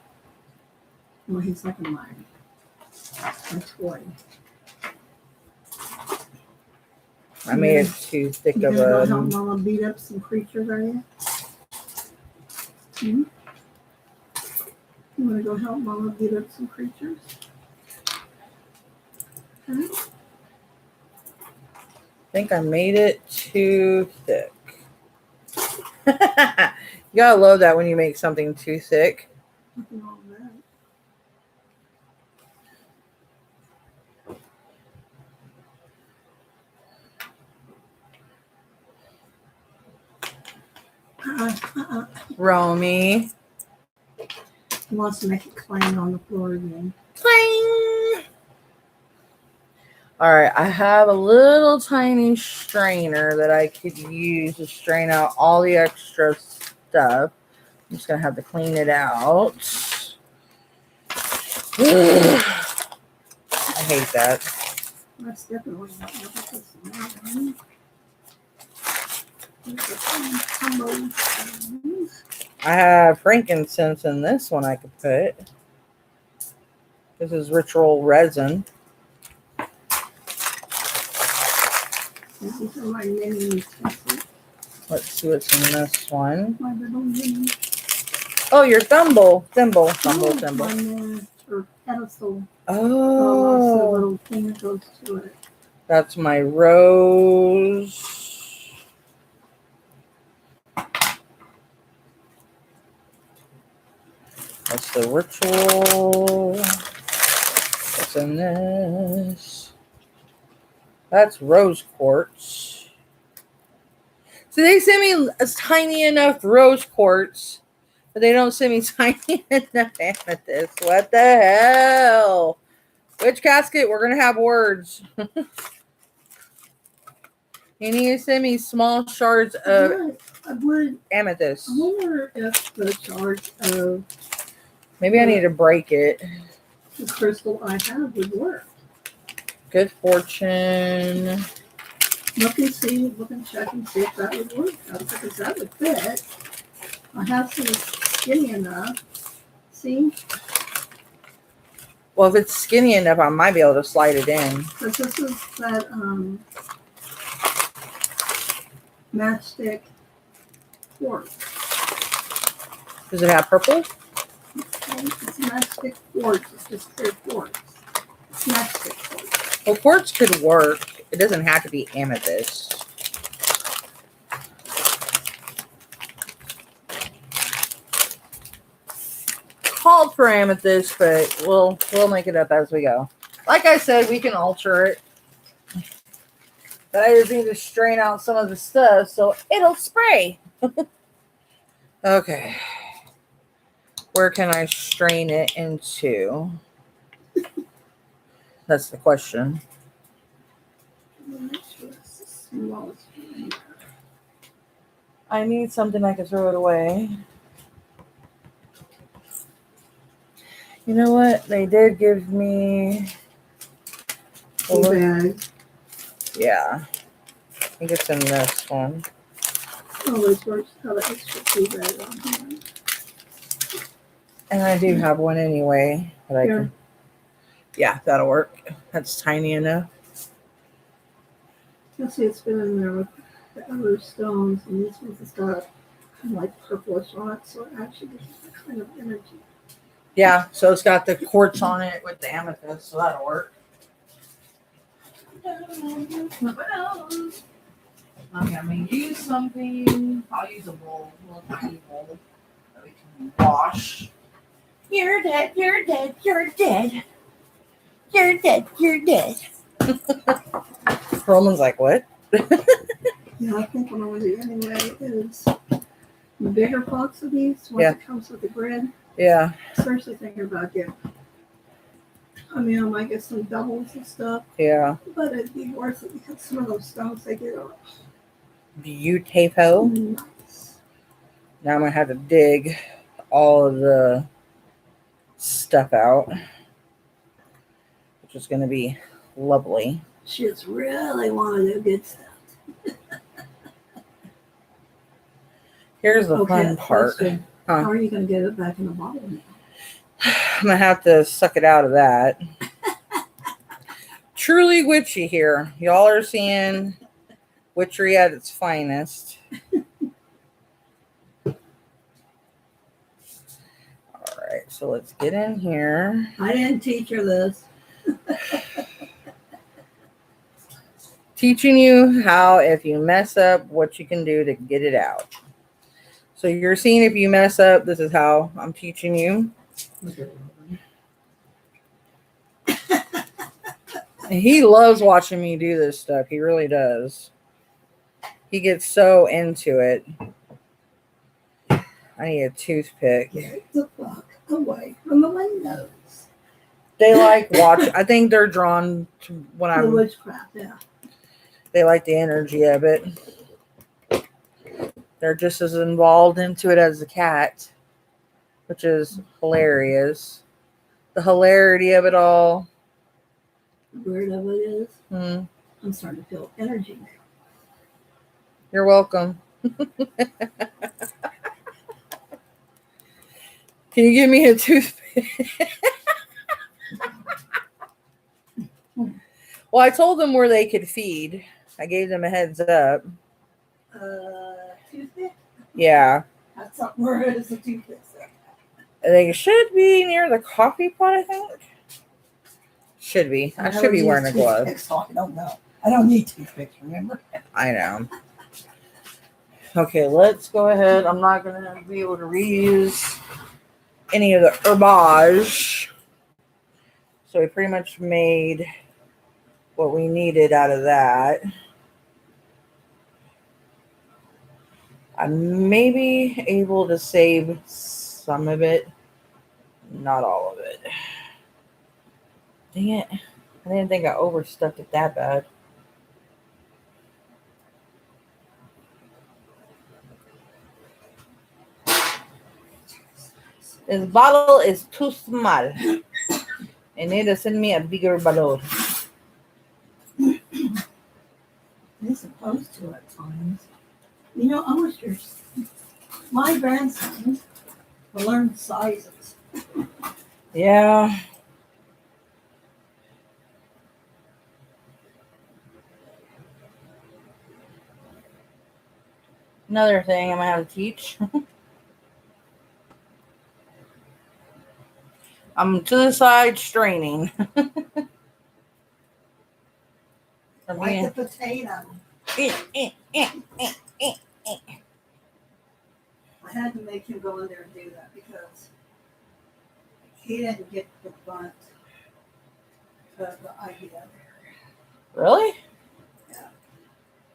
Well, he's like a toy. I made it too thick You of gonna go a. help Mama beat up some creatures, are you? You wanna go help Mama beat up some creatures? Okay. I think I made it too thick. You gotta love that when you make something too thick. Nothing wrong with that. Romy. He wants to make it clang on the floor again. Clang! All right, I have a little tiny strainer that I could use to strain out all the extra stuff. I'm just gonna have to clean it out. I hate that. That's definitely not what this is now, right? I have frankincense in this one I could put. This is ritual resin. These are my minis. Let's see what's in this one. My little mini. Oh, your thimble. Thimble. My or pedestal. Oh, The little thing that goes to it. that's my rose. That's the ritual. What's in this? That's rose quartz. So they sent me a tiny enough rose quartz, but they don't send me tiny enough amethyst. What the hell? Which casket? We're going to have words. You need to send me small shards of amethyst. I wonder if the shards of Maybe I need to break it. the crystal I have would work. Good fortune. Look and check and see if that would work. Because that would fit. I have some skinny enough. See? Well, if it's skinny enough, I might be able to slide it in. Because this is that matchstick quartz. Does it have purple? It's matchstick quartz. It's just clear quartz. It's matchstick quartz. Well, quartz could work. It doesn't have to be amethyst. Called for amethyst, but we'll make it up as we go. Like I said, we can alter it. But I just need to strain out some of the stuff so it'll spray. Okay. Where can I strain it into? That's the question. I need something I can throw it away. You know what? They did give me... Yeah. I think it's in this one. Oh, it's got an extra tea bag on here. And I do have one anyway. But I Here. can... Yeah, that'll work. That's tiny enough. You'll see it's been in there with the other stones, and this one's got kind of like purplish on it, so it actually gives it a kind of energy. Yeah, so it's got the quartz on it with the amethyst, so that'll work. What else? I'm gonna use something. I'll use a bowl, a little tiny bowl. wash. You're dead, you're dead, you're dead. You're dead, you're dead. Roman's like, what? Yeah, I think what I was anyway is the bigger pots of these, once Yeah. it comes with the grid, Yeah. seriously thinking about getting. I mean, I might get some doubles and stuff, Yeah. but it'd be worth it because some of those stones they get are Beautiful. nice. Now I'm going to have to dig all of the stuff out, which is going to be lovely. She just really wanted the good stuff. Here's the Okay, fun part. question. Huh. How are you going to get it back in the bottle now? I'm going to have to suck it out of that. Truly witchy here. Y'all are seeing witchery at its finest. All right, so let's get in here. I didn't teach her this. Teaching you how, if you mess up, what you can do to get it out. So you're seeing if you mess up, this is how I'm teaching you. He loves watching me do this stuff. He really does. He gets so into it. I need a toothpick. Get the fuck away from the windows. They like watch. I think they're drawn to when The I'm. witchcraft, yeah. They like the energy of it. They're just as involved into it as the cat, which is hilarious. The hilarity of it all. Weird of it is, Hmm. I'm starting to feel energy. You're welcome. Can you give me a toothpick? Well, I told them where they could feed. I gave them a heads up. Toothpick? Yeah. That's something where it is a toothpick. They should be near the coffee pot, I think. Should be. I should be wearing a glove. So I don't know. I don't need toothpicks, remember? I know. Okay, let's go ahead. I'm not going to be able to reuse any of the herbage. So we pretty much made what we needed out of that. I may be able to save some of it, not all of it. Dang it. I didn't think I overstuffed it that bad. This bottle is too small. I need to send me a bigger bottle. You're supposed to at times. You know, I wish my grandson will learn sizes. Yeah. Another thing I'm going to have to teach. I'm to the side straining. Like the potato. I had to make him go in there and do that because he didn't get the brunt of the idea. Really? Yeah.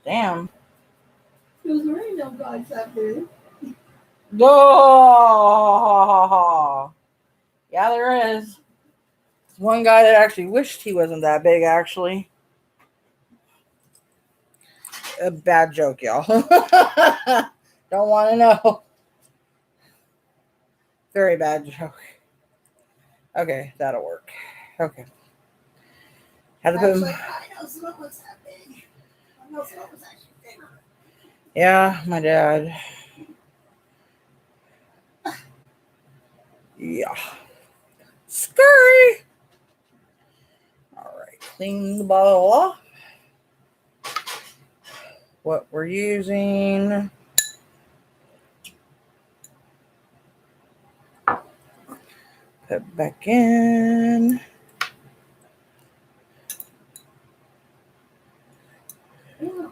Damn. Because there ain't no guys that big. Oh, yeah, there is. There's one guy that actually wished he wasn't that big, actually. A bad joke, y'all. Don't want to know. Very bad joke. Okay, that'll work. Okay. Had to put him. Actually, I know someone was that big. I know someone was actually bigger. Yeah, my dad. Yeah. Scurry. All right, clean the bottle off. What we're using. Put back in. Yeah.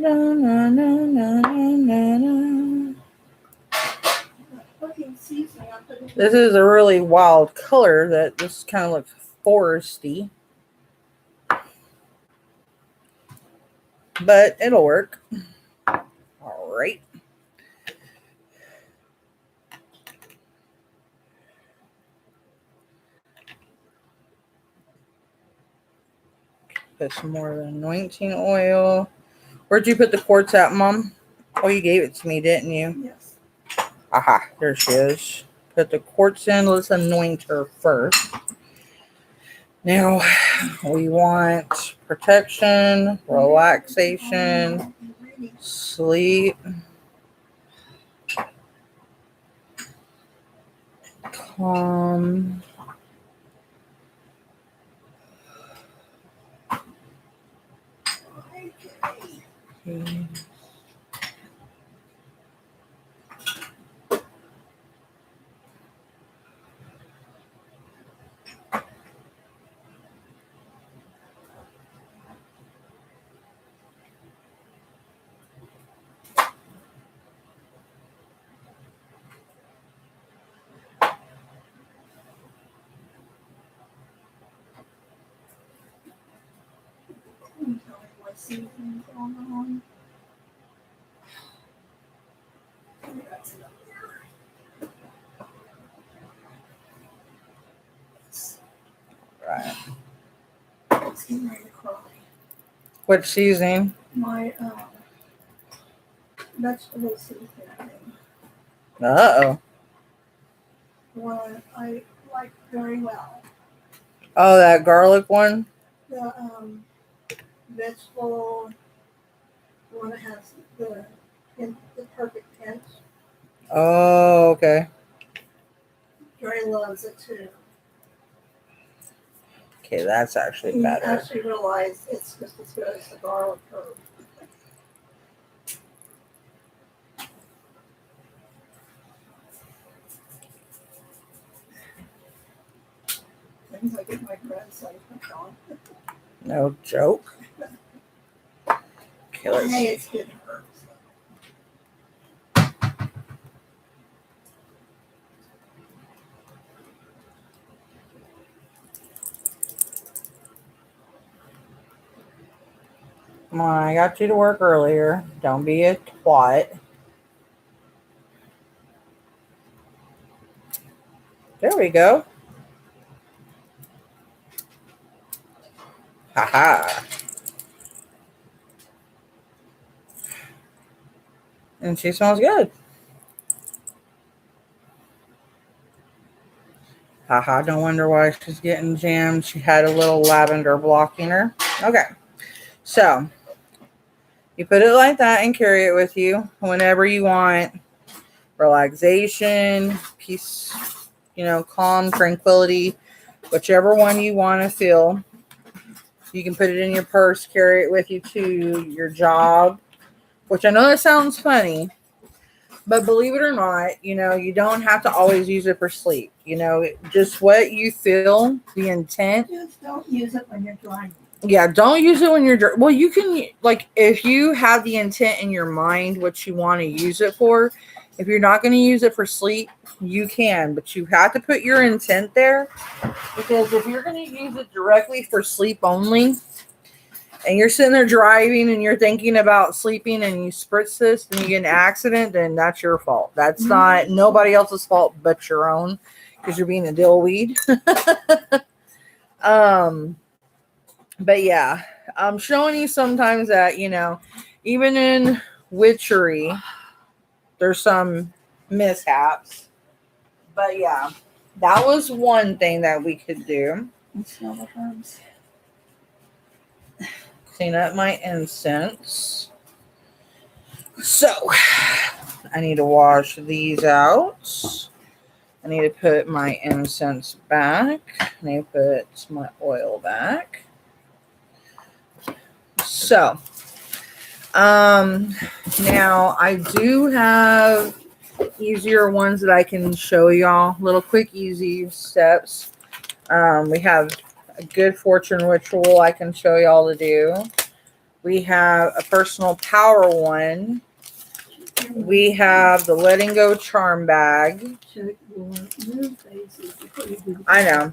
Na, na, na, na, na, na. Fucking seasoning I put in This is a really wild color that just kind of looks foresty. But it'll work. All right. Put some more anointing oil. Where'd you put the quartz at, Mom? Oh, you gave it to me, didn't you? Yes. Aha, there she is. Put the quartz in. Let's anoint her first. Now, we want protection, relaxation, sleep, calm. Okay. My seasoning's on. Right. It's getting ready to cry. What seasoning? My vegetable seasoning. Uh-oh. One I like very well. Oh, that garlic one? The vegetable one that has the perfect pinch. Oh, okay. Dre loves it too. Okay, that's actually He better. actually realized it's just as good as the garlic herb. Things I get my grandson hooked on. No joke. Okay, let's Hey, see. it's good herbs. Come on, I got you to work earlier. Don't be a twat. There we go. Haha. And she smells good. Haha, don't wonder why she's getting jammed. She had a little lavender blocking her. Okay, so you put it like that and carry it with you whenever you want relaxation, peace, calm, tranquility, whichever one you want to feel. You can put it in your purse, carry it with you to your job, which I know that sounds funny, but believe it or not, you don't have to always use it for sleep. Just what you feel, the intent. Just don't use it when you're driving. Yeah, don't use it when you're well, you can, like, if you have the intent in your mind what you want to use it for. If you're not going to use it for sleep, you can, but you have to put your intent there, because if you're going to use it directly for sleep only and you're sitting there driving and you're thinking about sleeping and you spritz this and you get an accident, then that's your fault. That's not nobody else's fault but your own, because you're being a dillweed. But yeah, I'm showing you sometimes that, even in witchery, there's some mishaps. But yeah, that was one thing that we could do. And smell the herbs. Clean up my incense. So, I need to wash these out. I need to put my incense back. I need to put my oil back. So, now I do have easier ones that I can show y'all. Little quick, easy steps. We have a good fortune ritual I can show y'all to do. We have a personal power one. We have the letting go charm bag. Check your new faces before you do the I know.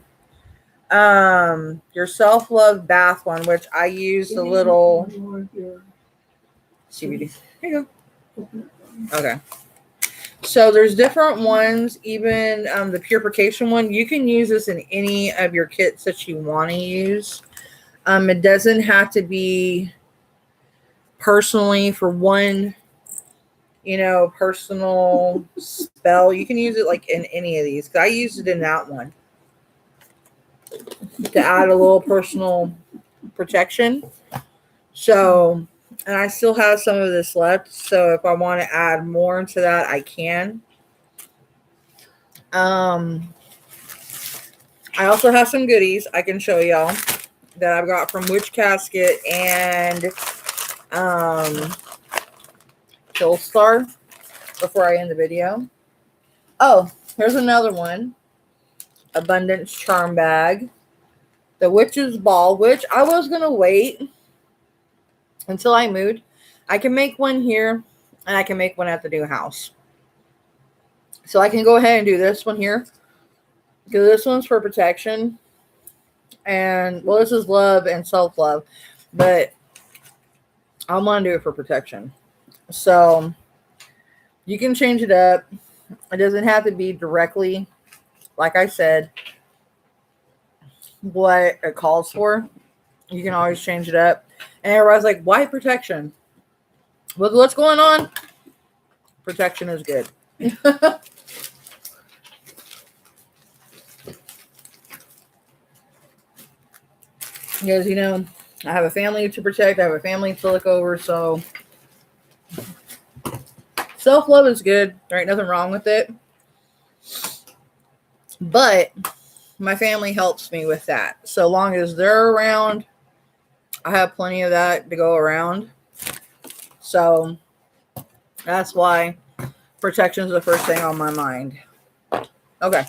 Your self-love bath one, which I use the little one more of your CBD. Here you coconut one. go. Okay. So there's different ones, even the purification one. You can use this in any of your kits that you want to use. It doesn't have to be personally for one, personal spell. You can use it like in any of these. I used it in that one to add a little personal protection. So, and I still have some of this left. So if I want to add more to that, I can. I also have some goodies I can show y'all that I've got from Witch Casket and Killstar before I end the video. Oh, here's another one. Abundance Charm Bag. The Witch's Ball, which I was going to wait until I moved. I can make one here and I can make one at the new house. So I can go ahead and do this one here. Because this one's for protection. And, well, this is love and self-love. But I want to do it for protection. So you can change it up. It doesn't have to be directly, like I said, what it calls for. You can always change it up. And everybody's like, why protection? With what's going on, protection is good. Because, I have a family to protect. I have a family to look over. So self-love is good. There ain't nothing wrong with it. But my family helps me with that. So long as they're around, I have plenty of that to go around. So that's why protection is the first thing on my mind. Okay.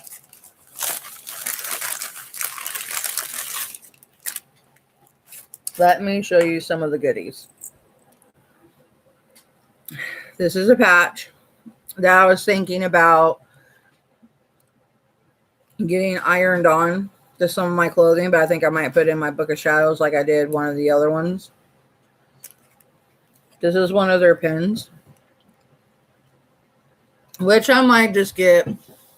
Let me show you some of the goodies. This is a patch that I was thinking about getting ironed on to some of my clothing, but I think I might put in my Book of Shadows like I did one of the other ones. This is one of their pins, which I might just get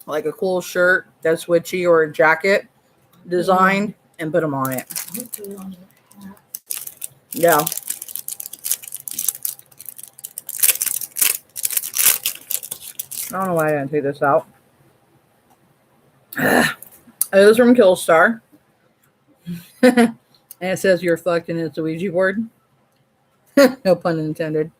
like a cool shirt that's witchy or a jacket designed and put them on it. Yeah. I don't know why I didn't take this out. It was from Killstar. And it says you're fucked and it's a Ouija board. No pun intended.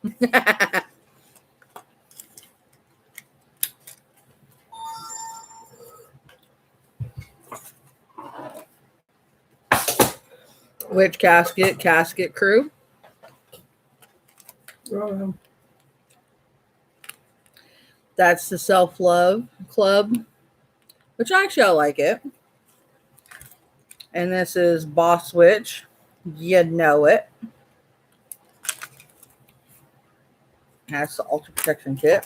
Witch Casket Crew. That's the Self-Love Club, which actually I like it. And this is Boss Witch. You know it. That's the Ultra Protection Kit.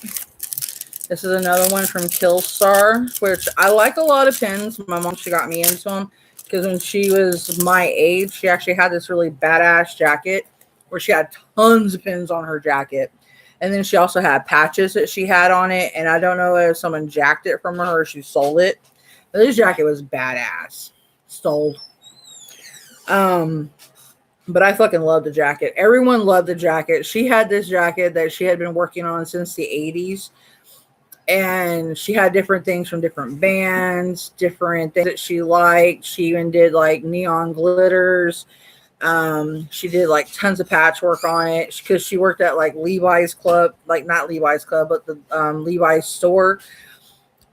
This is another one from Killstar, which I like a lot of pins. My mom, she got me into them because when she was my age, she actually had this really badass jacket where she had tons of pins on her jacket. And then she also had patches that she had on it. And I don't know if someone jacked it from her or she sold it. But this jacket was badass. Sold. But I fucking love the jacket. Everyone loved the jacket. She had this jacket that she had been working on since the 80s. And she had different things from different bands, different things that she liked. She even did like neon glitters. She did like tons of patchwork on it because she worked at like Levi's Club, like not Levi's Club, but the Levi's store.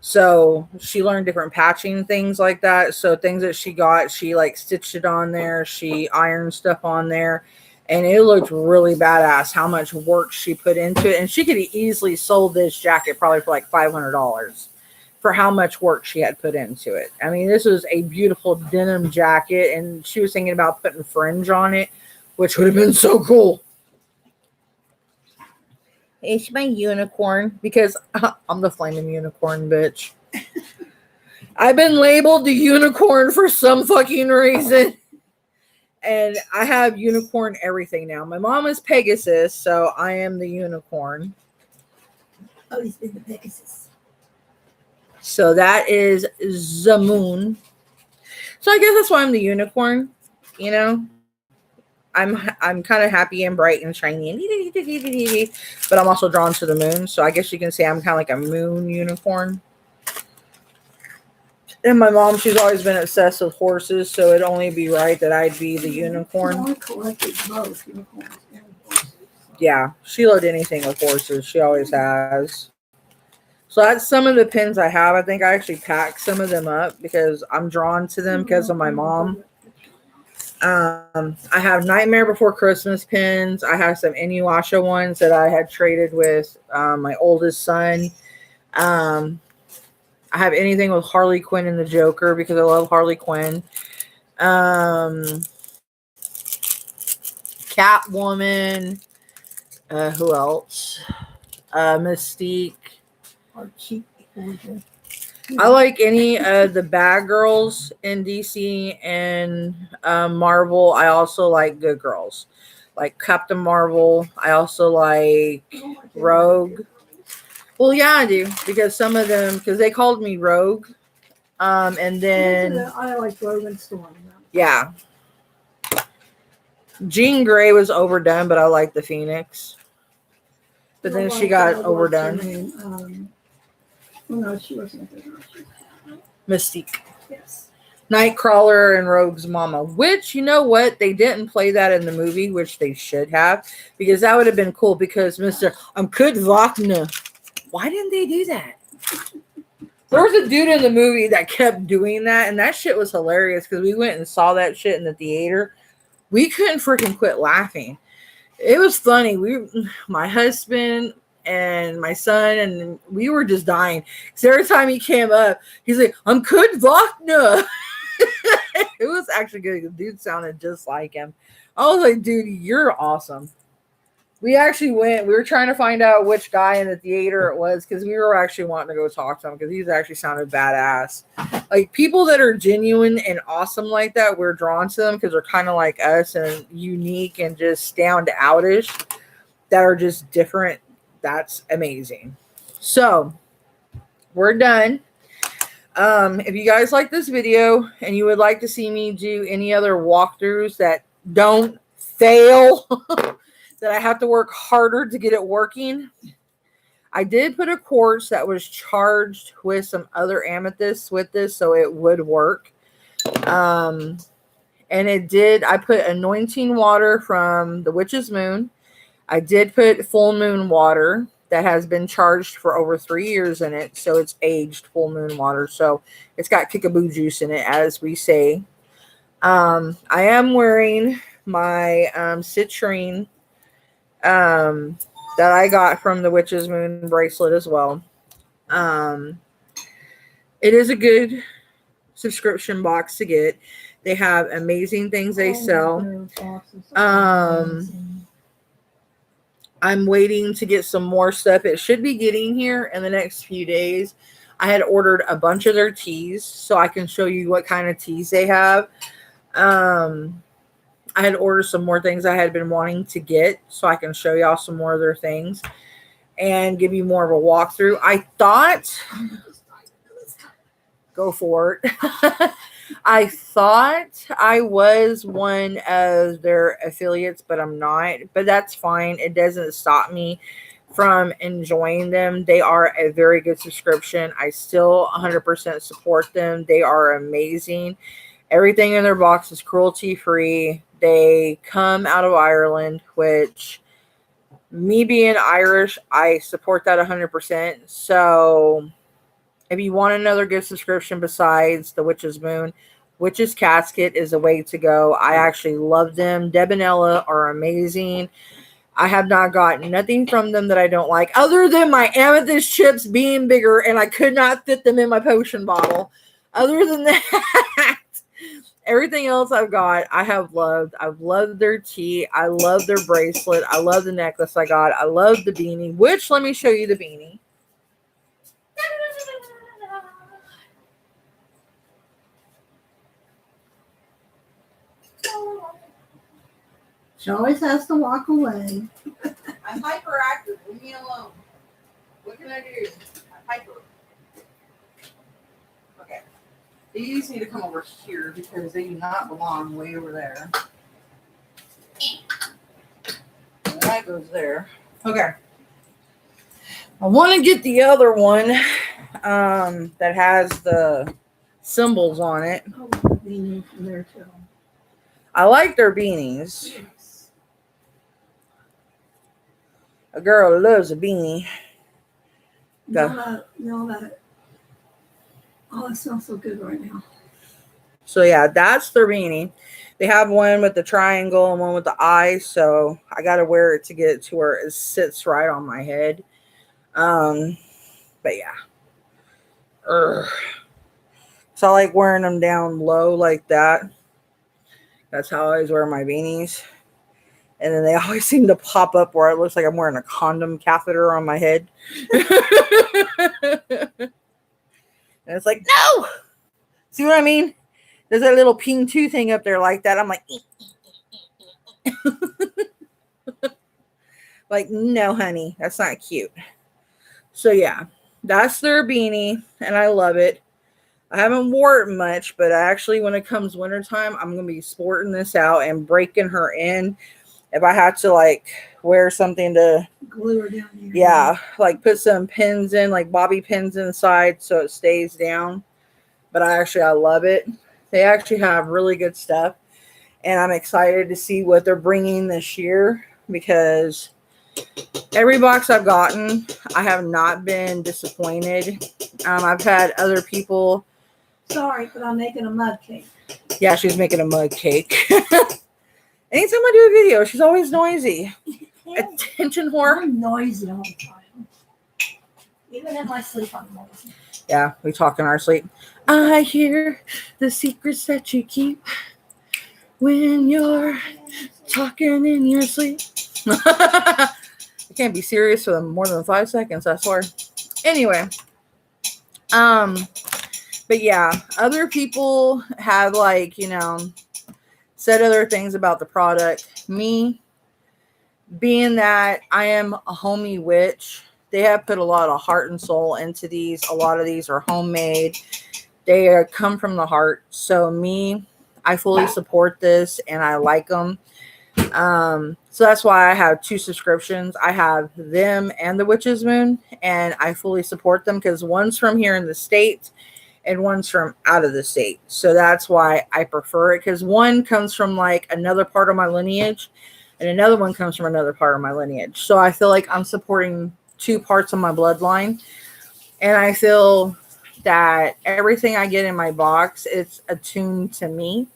So she learned different patching things like that. So things that she got, she like stitched it on there. She ironed stuff on there. And it looked really badass how much work she put into it. And she could have easily sold this jacket probably for like $500 for how much work she had put into it. I mean, this was a beautiful denim jacket. And she was thinking about putting fringe on it, which would have been so cool. It's my unicorn because I'm the flaming unicorn, bitch. I've been labeled the unicorn for some fucking reason. And I have unicorn everything now. My mom is Pegasus, so I am the unicorn. Oh, he's been the Pegasus. So that is the moon. So I guess that's why I'm the unicorn. You know, I'm kind of happy and bright and shiny, but I'm also drawn to the moon. So I guess you can say I'm kind of like a moon unicorn. And my mom, she's always been obsessed with horses, so it'd only be right that I'd be the unicorn. I collected both unicorns and horses. Yeah, she loved anything with horses. She always has. So that's some of the pins I have. I think I actually packed some of them up because I'm drawn to them because of my mom. I have Nightmare Before Christmas pins. I have some Inuyasha ones that I had traded with my oldest son. I have anything with Harley Quinn and the Joker because I love Harley Quinn. Catwoman. Who else? Mystique. I like any of the bad girls in DC and Marvel. I also like good girls. Like Captain Marvel. I also like Rogue. Well, yeah, I do because some of them, because they called me Rogue, and then I like Rogue and Storm. Yeah, Jean Grey was overdone, but I like the Phoenix. But then she got overdone. No, she wasn't. Mystique, Yes. Nightcrawler, and Rogue's mama. Which, you know what, they didn't play that in the movie, which they should have, because that would have been cool. Because I'm Kurt Wagner. Why didn't they do that? There was a dude in the movie that kept doing that, and that shit was hilarious because we went and saw that shit in the theater. We couldn't freaking quit laughing. It was funny. My husband and my son, and we were just dying. Because every time he came up, he's like, I'm Kurt Wagner. It was actually good. The dude sounded just like him. I was like, dude, you're awesome. We actually went. We were trying to find out which guy in the theater it was because we were actually wanting to go talk to him because he's actually sounded badass. Like people that are genuine and awesome like that, we're drawn to them because they're kind of like us and unique and just stand outish. That are just different. That's amazing. So we're done. If you guys like this video and you would like to see me do any other walkthroughs that don't fail. That I have to work harder to get it working. I did put a quartz that was charged with some other amethysts with this, so it would work. And it did. I put anointing water from the Witch's Moon. I did put full moon water that has been charged for over 3 years in it, so it's aged full moon water. So it's got kickaboo juice in it, as we say. I am wearing my citrine that I got from the Witch's Moon bracelet as well. It is a good subscription box to get. They have amazing things they sell. I'm waiting to get some more stuff. It should be getting here in the next few days. I had ordered a bunch of their teas so I can show you what kind of teas they have. I had ordered some more things I had been wanting to get so I can show y'all some more of their things and give you more of a walkthrough. I thought, go for it. I thought I was one of their affiliates, but I'm not. But that's fine. It doesn't stop me from enjoying them. They are a very good subscription. I still 100% support them. They are amazing. Everything in their box is cruelty-free. They come out of Ireland, which, me being Irish, I support that 100%. So if you want another good subscription besides the Witch's Moon, Witch's Casket is a way to go. I actually love them. Deb and Ella are amazing. I have not gotten nothing from them that I don't like, other than my amethyst chips being bigger and I could not fit them in my potion bottle. Other than that, Everything else I've got, I have loved. I've loved their tea. I love their bracelet. I love the necklace I got. I love the beanie, which let me show you the beanie. She always has to walk away. I'm hyperactive. Leave me alone. What can I do? I'm hyper. Okay. These need to come over here because they do not belong way over there. And that goes there. Okay. I want to get the other one that has the symbols on it. Oh, the beanie from there too. I like their beanies. Yes. A girl loves a beanie. No, that. Oh, it smells so good right now. So yeah, that's their beanie. They have one with the triangle and one with the eye, so I gotta wear it to get it to where it sits right on my head. But yeah. Urgh. So I like wearing them down low like that. That's how I always wear my beanies. And then they always seem to pop up where it looks like I'm wearing a condom catheter on my head. And it's like, no! See what I mean? There's that little ping 2 thing up there like that. I'm like, like, no, honey, that's not cute. So yeah, that's their beanie, and I love it. I haven't wore it much, but actually, when it comes wintertime, I'm gonna be sporting this out and breaking her in. If I had to like wear something to Glue her down here. yeah, like put some pins in, like bobby pins inside so it stays down. But I love it. They actually have really good stuff. And I'm excited to see what they're bringing this year because every box I've gotten, I have not been disappointed. I've had other people. Sorry, but I'm making a mud cake. Yeah, she's making a mug cake. Anytime I do a video, she's always noisy. Attention whore. I'm noisy all the time. Even in my sleep, I'm noisy. Yeah, we talk in our sleep. I hear the secrets that you keep when you're talking in your sleep. I can't be serious for more than 5 seconds, I swear. Anyway, but yeah, other people have like, said other things about the product. Me, being that I am a homey witch, they have put a lot of heart and soul into these. A lot of these are homemade. They come from the heart. So me, I fully support this and I like them. So that's why I have 2 subscriptions. I have them and the Witch's Moon, and I fully support them because one's from here in the States and one's from out of the state. So that's why I prefer it, because one comes from like another part of my lineage and another one comes from another part of my lineage. So I feel like I'm supporting 2 parts of my bloodline, and I feel that everything I get in my box is attuned to me,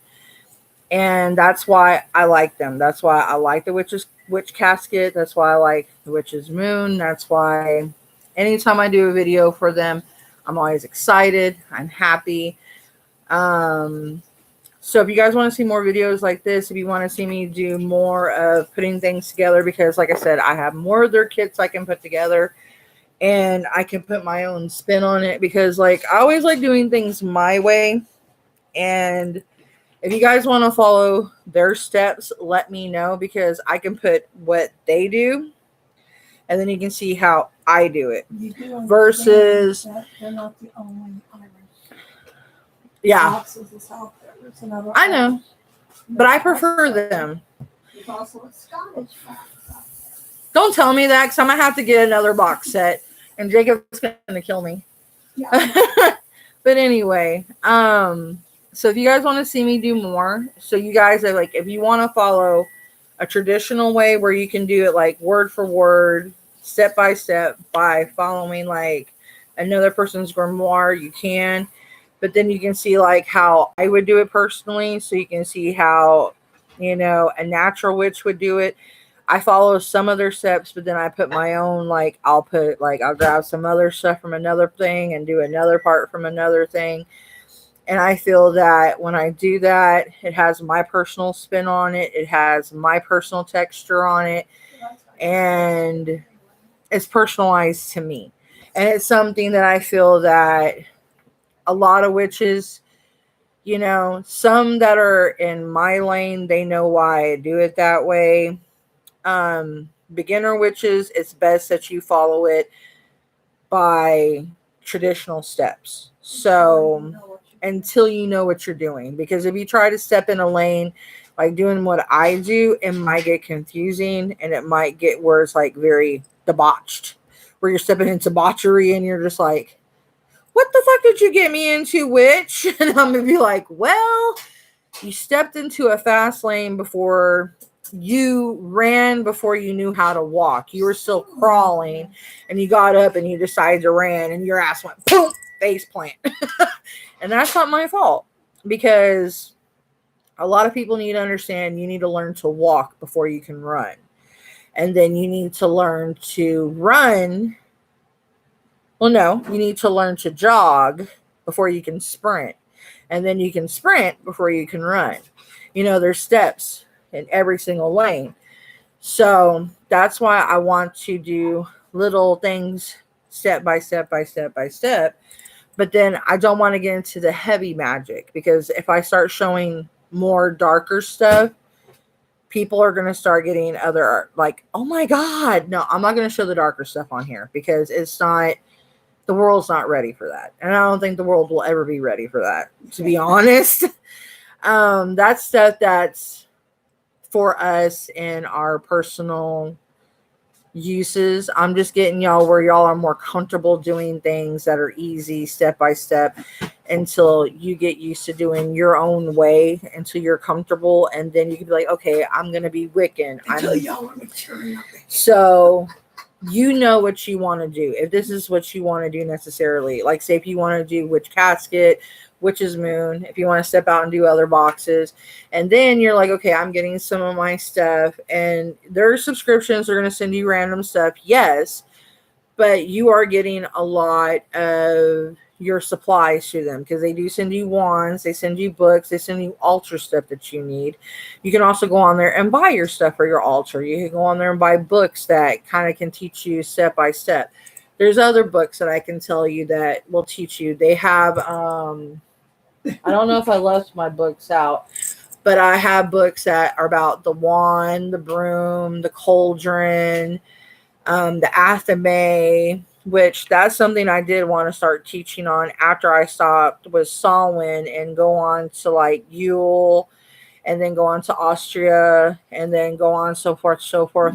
and that's why I like them. That's why I like the witch casket. That's why I like the Witch's Moon. That's why anytime I do a video for them, I'm always excited. I'm happy. So if you guys want to see more videos like this, if you want to see me do more of putting things together, because like I said, I have more of their kits I can put together and I can put my own spin on it, because like I always like doing things my way. And if you guys want to follow their steps, let me know, because I can put what they do and then you can see how I do it. You do understand Versus that they're not the only Irish. yeah, Foxes is out there. There's another I know, Irish. but I prefer them. There's also a Scottish fox out there. Don't tell me that, because I'm gonna have to get another box set and Jacob's gonna kill me. Yeah. But anyway, so if you guys want to see me do more, so you guys are like, if you want to follow a traditional way where you can do it like word for word, step by step, by following like another person's grimoire, you can. But then you can see like how I would do it personally, so you can see how, a natural witch would do it. I follow some of their steps, but then I put my own, like I'll grab some other stuff from another thing and do another part from another thing. And I feel that when I do that, it has my personal spin on it. It has my personal texture on it. And it's personalized to me. And it's something that I feel that a lot of witches, some that are in my lane, they know why I do it that way. Beginner witches, it's best that you follow it by traditional steps. So until you know what you're doing, because if you try to step in a lane like doing what I do, it might get confusing and it might get where it's like very debauched, where you're stepping into debauchery and you're just like, what the fuck did you get me into, witch? And I'm gonna be like, well, you stepped into a fast lane before you ran, before you knew how to walk. You were still crawling and you got up and you decided to run and your ass went boom, face plant. And that's not my fault, because a lot of people need to understand you need to learn to walk before you can run. And then you need to learn to run. Well, no, you need to learn to jog before you can sprint. And then you can sprint before you can run. There's steps in every single lane. So that's why I want to do little things step by step by step by step. But then I don't want to get into the heavy magic, because if I start showing more darker stuff, people are going to start getting other, like, oh my God. No, I'm not going to show the darker stuff on here, because the world's not ready for that. And I don't think the world will ever be ready for that, to be honest. That's stuff that's for us in our personal uses. I'm just getting y'all where y'all are more comfortable doing things that are easy step by step, until you get used to doing your own way, until you're comfortable, and then you can be like, okay, I'm gonna be Wiccan. Until y'all are mature enough. So you know what you want to do. If this is what you want to do necessarily, like say if you want to do Witch Casket, Witch's Moon, if you want to step out and do other boxes, and then you're like, okay, I'm getting some of my stuff, and their subscriptions are going to send you random stuff, yes, but you are getting a lot of your supplies through them, because they do send you wands, they send you books, they send you altar stuff that you need. You can also go on there and buy your stuff for your altar. You can go on there and buy books that kind of can teach you step by step. There's other books that I can tell you that will teach you. They have I don't know if I left my books out, but I have books that are about the wand, the broom, the cauldron, the athame, which that's something I did want to start teaching on after I stopped with Samhain, and go on to like Yule, and then go on to Austria, and then go on so forth,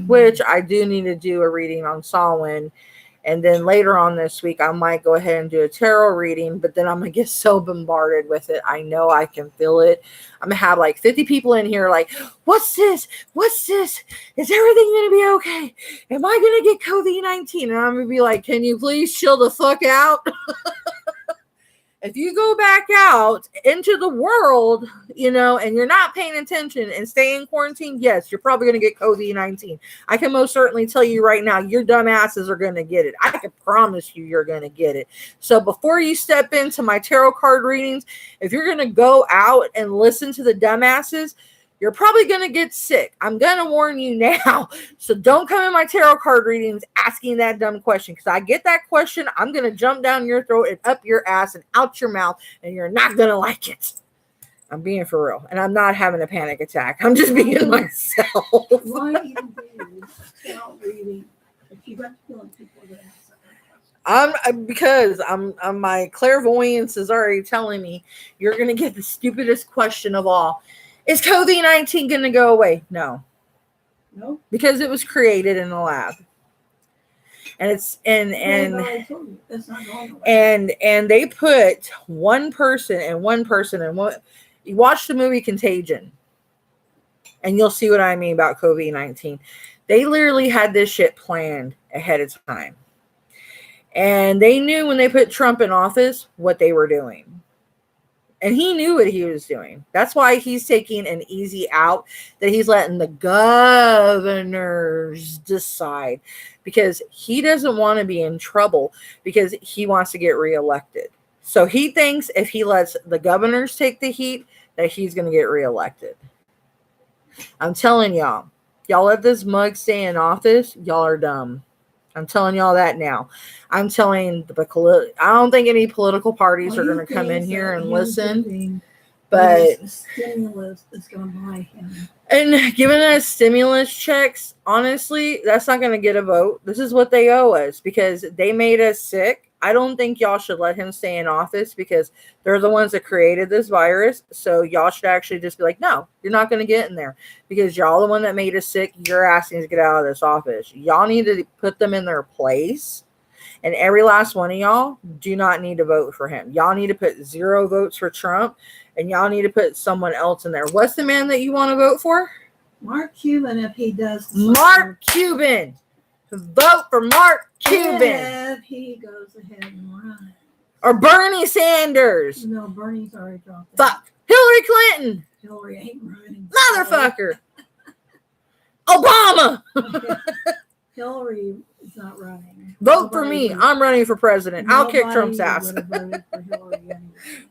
which I do need to do a reading on Samhain. And then later on this week, I might go ahead and do a tarot reading, but then I'm going to get so bombarded with it. I know I can feel it. I'm going to have like 50 people in here like, what's this? What's this? Is everything going to be okay? Am I going to get COVID-19? And I'm going to be like, can you please chill the fuck out? If you go back out into the world, and you're not paying attention and stay in quarantine, yes, you're probably going to get COVID-19. I can most certainly tell you right now, your dumb asses are going to get it. I can promise you're going to get it. So before you step into my tarot card readings, if you're going to go out and listen to the dumbasses, you're probably going to get sick. I'm going to warn you now. So don't come in my tarot card readings asking that dumb question, because I get that question, I'm going to jump down your throat and up your ass and out your mouth, and you're not going to like it. I'm being for real. And I'm not having a panic attack. I'm just being myself. Why even do tarot reading if you got the feeling people are going to have something? Because my clairvoyance is already telling me you're going to get the stupidest question of all. Is COVID-19 going to go away? No. No. Because it was created in a lab. And it's and they put one person and one. You watch the movie Contagion, and you'll see what I mean about COVID-19. They literally had this shit planned ahead of time. And they knew when they put Trump in office what they were doing. And he knew what he was doing. That's why he's taking an easy out, that he's letting the governors decide, because he doesn't want to be in trouble, because he wants to get reelected. So he thinks if he lets the governors take the heat, that he's going to get reelected. I'm telling y'all let this mug stay in office, y'all are dumb. I'm telling y'all that now. I'm telling I don't think any political parties are going to come in here and listen. But stimulus is going to buy him. And giving us stimulus checks, honestly, that's not going to get a vote. This is what they owe us because they made us sick. I don't think y'all should let him stay in office because they're the ones that created this virus. So y'all should actually just be like, no, you're not going to get in there because y'all the one that made us sick. You're asking to get out of this office. Y'all need to put them in their place. And every last one of y'all do not need to vote for him. Y'all need to put 0 votes for Trump. And y'all need to put someone else in there. What's the man that you want to vote for? Mark Cuban, if he does. Mark Cuban. Vote for Mark Cuban. If he goes ahead and runs. Or Bernie Sanders. No, Bernie's already dropped out. Fuck. Hillary Clinton. Hillary ain't running. Motherfucker. Obama. Okay. Hillary is not running. Vote for me. I'm running for president. I'll kick Trump's ass.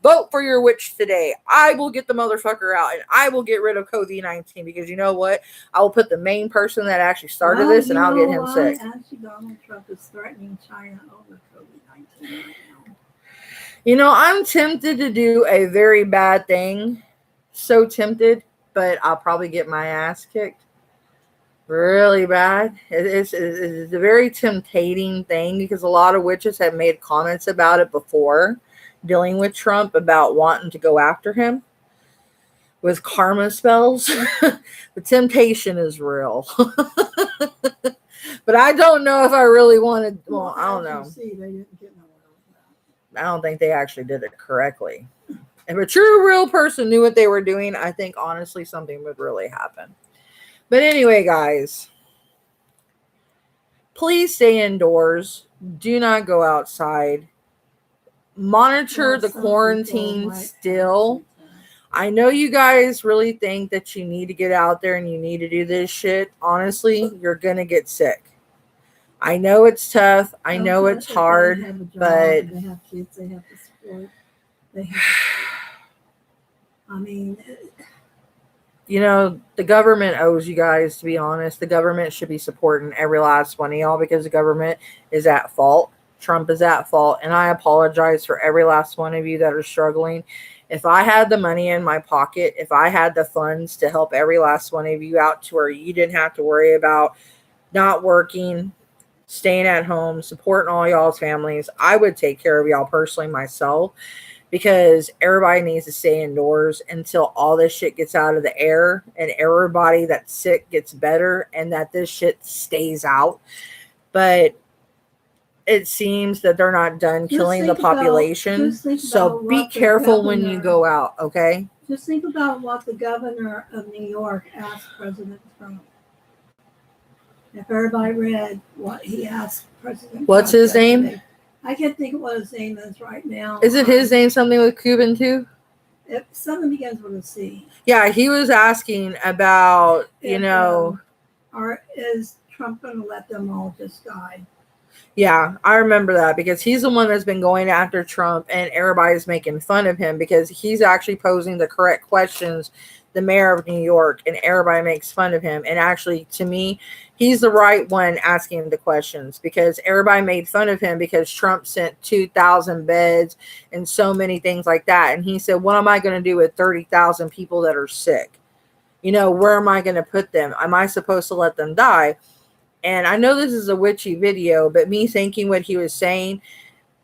Vote for your witch today. I will get the motherfucker out and I will get rid of COVID-19 because you know what? I will put the main person that actually started this and I'll get him sick. Actually, Donald Trump is threatening China over COVID-19 right now. You know, I'm tempted to do a very bad thing. So tempted, but I'll probably get my ass kicked. Really bad. It's a very tempting thing because a lot of witches have made comments about it before, dealing with Trump about wanting to go after him with karma spells. The temptation is real. But I don't know if I really wanted. Well, I don't know. I don't think they actually did it correctly. If a true, real person knew what they were doing, I think honestly something would really happen. But anyway, guys, please stay indoors. Do not go outside. Monitor the quarantine still. I know you guys really think that you need to get out there and you need to do this shit. Honestly, you're going to get sick. I know it's tough. I know it's hard, but they have kids they have to support. I mean, you know, the government owes you guys, to be honest. The government should be supporting every last one of y'all because the government is at fault. Trump is at fault. And I apologize for every last one of you that are struggling. If I had the money in my pocket, if I had the funds to help every last one of you out to where you didn't have to worry about not working, staying at home, supporting all y'all's families, I would take care of y'all personally myself. Because everybody needs to stay indoors until all this shit gets out of the air and everybody that's sick gets better and that this shit stays out. But it seems that they're not done killing the population. So be careful when you go out, okay? Just think about what the governor of New York asked President Trump. If everybody read what he asked President Trump. What's his name? I can't think of what his name is right now. Is it his name something with Cuban too? Something begins with a C. Yeah, he was asking about, or is Trump going to let them all just die? Yeah, I remember that because he's the one that's been going after Trump and everybody's making fun of him because he's actually posing the correct questions, the mayor of New York, and everybody makes fun of him. And actually, to me, he's the right one asking the questions because everybody made fun of him because Trump sent 2,000 beds and so many things like that. And he said, what am I going to do with 30,000 people that are sick? Where am I going to put them? Am I supposed to let them die? And I know this is a witchy video, but me thinking what he was saying,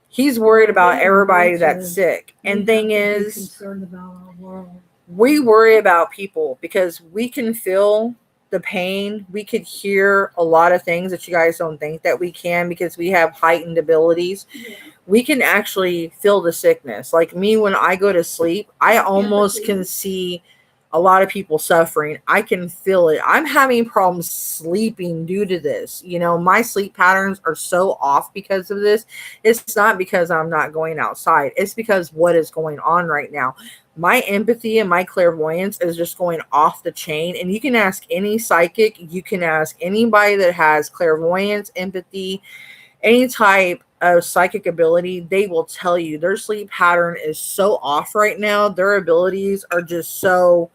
he's worried about everybody that's sick. And thing is, concerned about our world. We worry about people because we can feel the pain. We could hear a lot of things that you guys don't think that we can because we have heightened abilities. Yeah. We can actually feel the sickness. Like me, when I go to sleep, I almost can see a lot of people suffering. I can feel it. I'm having problems sleeping due to this. My sleep patterns are so off because of this. It's not because I'm not going outside. It's because what is going on right now. My empathy and my clairvoyance is just going off the chain. And you can ask any psychic. You can ask anybody that has clairvoyance, empathy, any type a psychic ability, they will tell you their sleep pattern is so off right now. Their abilities are just so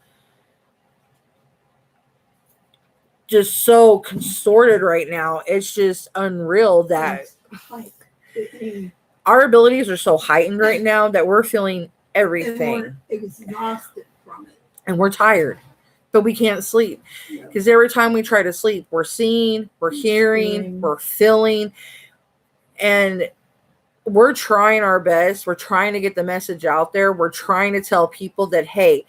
contorted right now. It's just unreal that It's like, it- our abilities are so heightened right now that we're feeling and everything we're exhausted from it. and we're tired, but we can't sleep You know, because every time we try to sleep, we're seeing, we're hearing, we're feeling, and we're trying our best. We're trying to get the message out there. We're trying to tell people that, hey,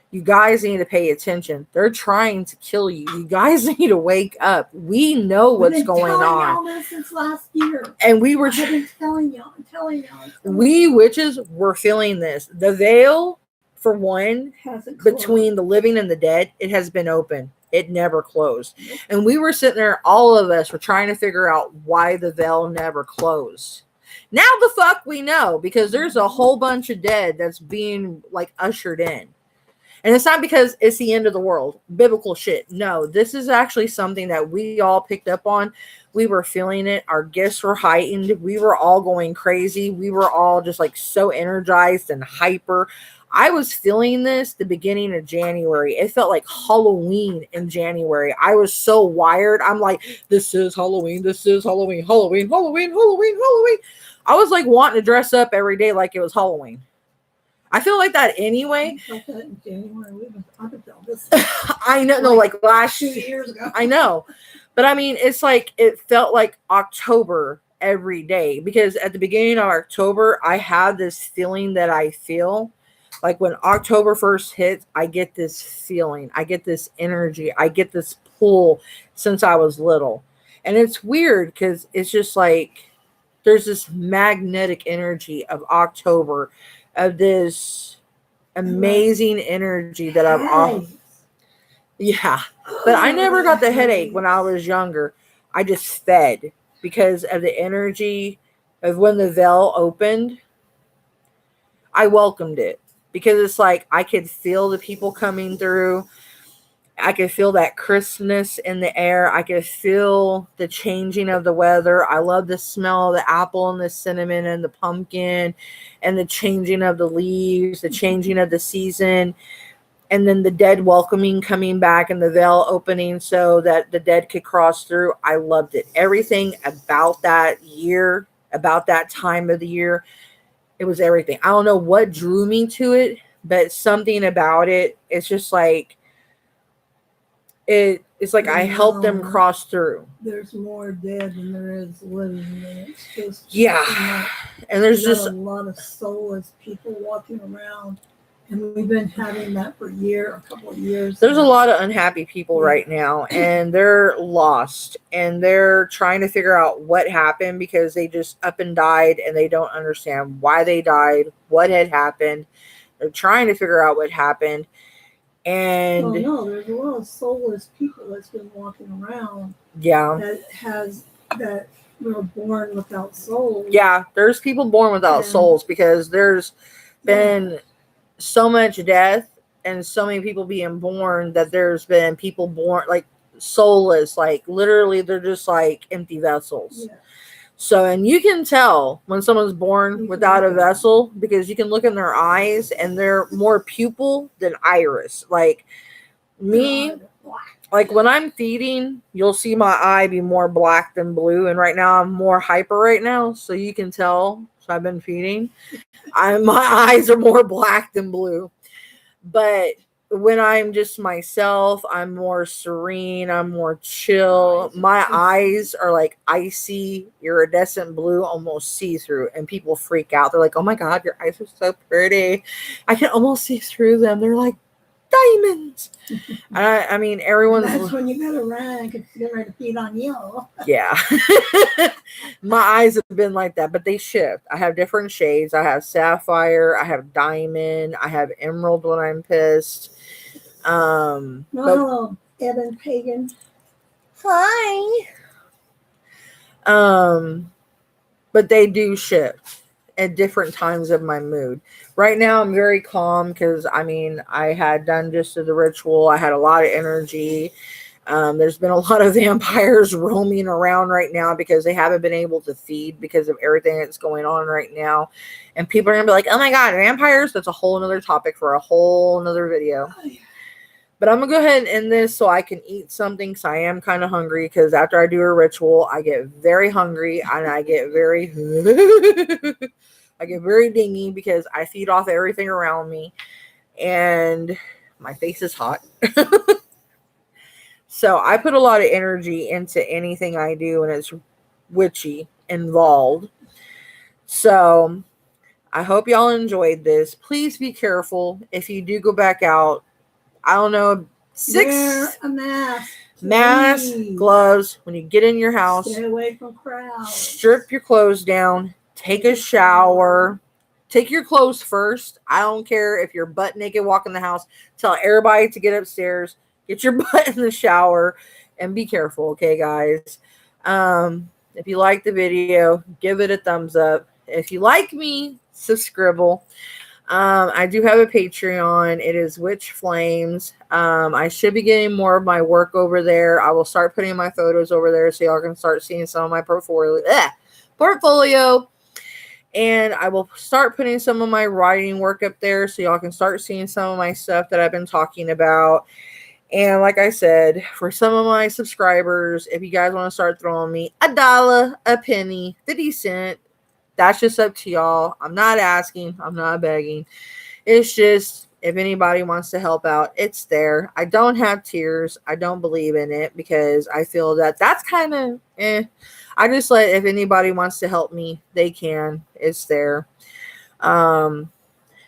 you guys need to pay attention. They're trying to kill you. You guys need to wake up. We know we've what's been going telling on. y'all this since last year. And we were, I've been telling y'all, telling y'all. we witches were feeling this. The veil, for one, Hasn't closed. between the living and the dead, it has been open. It never closed. And we were sitting there, all of us were trying to figure out why the veil never closed. Now the fuck we know, because there's a whole bunch of dead that's being like ushered in. And it's not because it's the end of the world, biblical shit. No, this is actually something that we all picked up on. We were feeling it. Our gifts were heightened. We were all going crazy. We were all just like so energized and hyper. I was feeling this the beginning of January. It felt like Halloween in January. I was so wired. I'm like, this is Halloween. This is Halloween. Halloween, Halloween, Halloween, Halloween. I was like wanting to dress up every day like it was Halloween. I feel like that anyway. I felt that in January. I've been feeling this I know, no, like last 2 years ago. I know. But I mean, it's like it felt like October every day, because at the beginning of October, I had this feeling that I feel like when October 1st hits, I get this feeling, I get this energy, I get this pull since I was little. And it's weird because it's just like there's this magnetic energy of October, of this amazing energy that I've off. Yeah. But I never got the headache when I was younger. I just fed because of the energy of when the veil opened. I welcomed it because it's like I could feel the people coming through. I could feel that crispness in the air. I could feel the changing of the weather. I love the smell of the apple and the cinnamon and the pumpkin and the changing of the leaves, the changing of the season. And then the dead welcoming coming back and the veil opening so that the dead could cross through. I loved it. Everything about that year, about that time of the year, it was everything. I don't know what drew me to it, but something about it, it's just like, it's like I helped them cross through. There's more dead than there is living. It's just Yeah. And there's just a lot of soulless people walking around. And we've been having that for a couple of years. There's a lot of unhappy people right now, and they're lost, and they're trying to figure out what happened because they just up and died, and they don't understand why they died, what had happened. They're trying to figure out what happened. And oh no, there's a lot of soulless people that's been walking around. Yeah. That were born without souls. Yeah, there's people born without souls because there's been so much death and so many people being born that there's been people born like soulless, like literally they're just like empty vessels. Yeah. So, and you can tell when someone's born without a vessel because you can look in their eyes and they're more pupil than iris. Like me, like when I'm feeding, you'll see my eye be more black than blue. And right now I'm more hyper right now. So you can tell. So I've been feeding. My eyes are more black than blue. But when I'm just myself, I'm more serene. I'm more chill. My eyes are like icy, iridescent blue, almost see-through. And people freak out. They're like, oh my God, your eyes are so pretty. I can almost see through them. They're like diamonds. I mean, everyone's. That's when you gotta run because you're ready to feed on you. Yeah. My eyes have been like that, but they shift. I have different shades. I have sapphire, I have diamond, I have emerald when I'm pissed. Hello, Evan Pagan. Hi. But they do shift at different times of my mood. Right now I'm very calm because I mean I had done just the ritual. I had a lot of energy. There's been a lot of vampires roaming around right now because they haven't been able to feed because of everything that's going on right now. And people are going to be like, oh my God, vampires? That's a whole nother topic for a whole nother video. But I'm going to go ahead and end this so I can eat something because I am kind of hungry, because after I do a ritual, I get very hungry and I get very I get very dingy because I feed off everything around me and my face is hot. So I put a lot of energy into anything I do and it's witchy involved. So I hope y'all enjoyed this. Please be careful if you do go back out. I don't know, Wear a mask. mask, gloves when you get in your house. Stay away from crowds. Strip your clothes down. Take a shower. Take your clothes first. I don't care if you're butt naked walking the house. Tell everybody to get upstairs. Get your butt in the shower and be careful, okay, guys? If you like the video, give it a thumbs up. If you like me, subscribe. I do have a Patreon. It is Witch Flames. I should be getting more of my work over there. I will start putting my photos over there so y'all can start seeing some of my portfolio. And I will start putting some of my writing work up there so y'all can start seeing some of my stuff that I've been talking about. And like I said, for some of my subscribers, if you guys want to start throwing me $1, a penny, 50 cents, that's just up to y'all. I'm not asking. I'm not begging. It's just, if anybody wants to help out, it's there. I don't have tiers. I don't believe in it because I feel that that's kind of I just let, if anybody wants to help me, they can. It's there.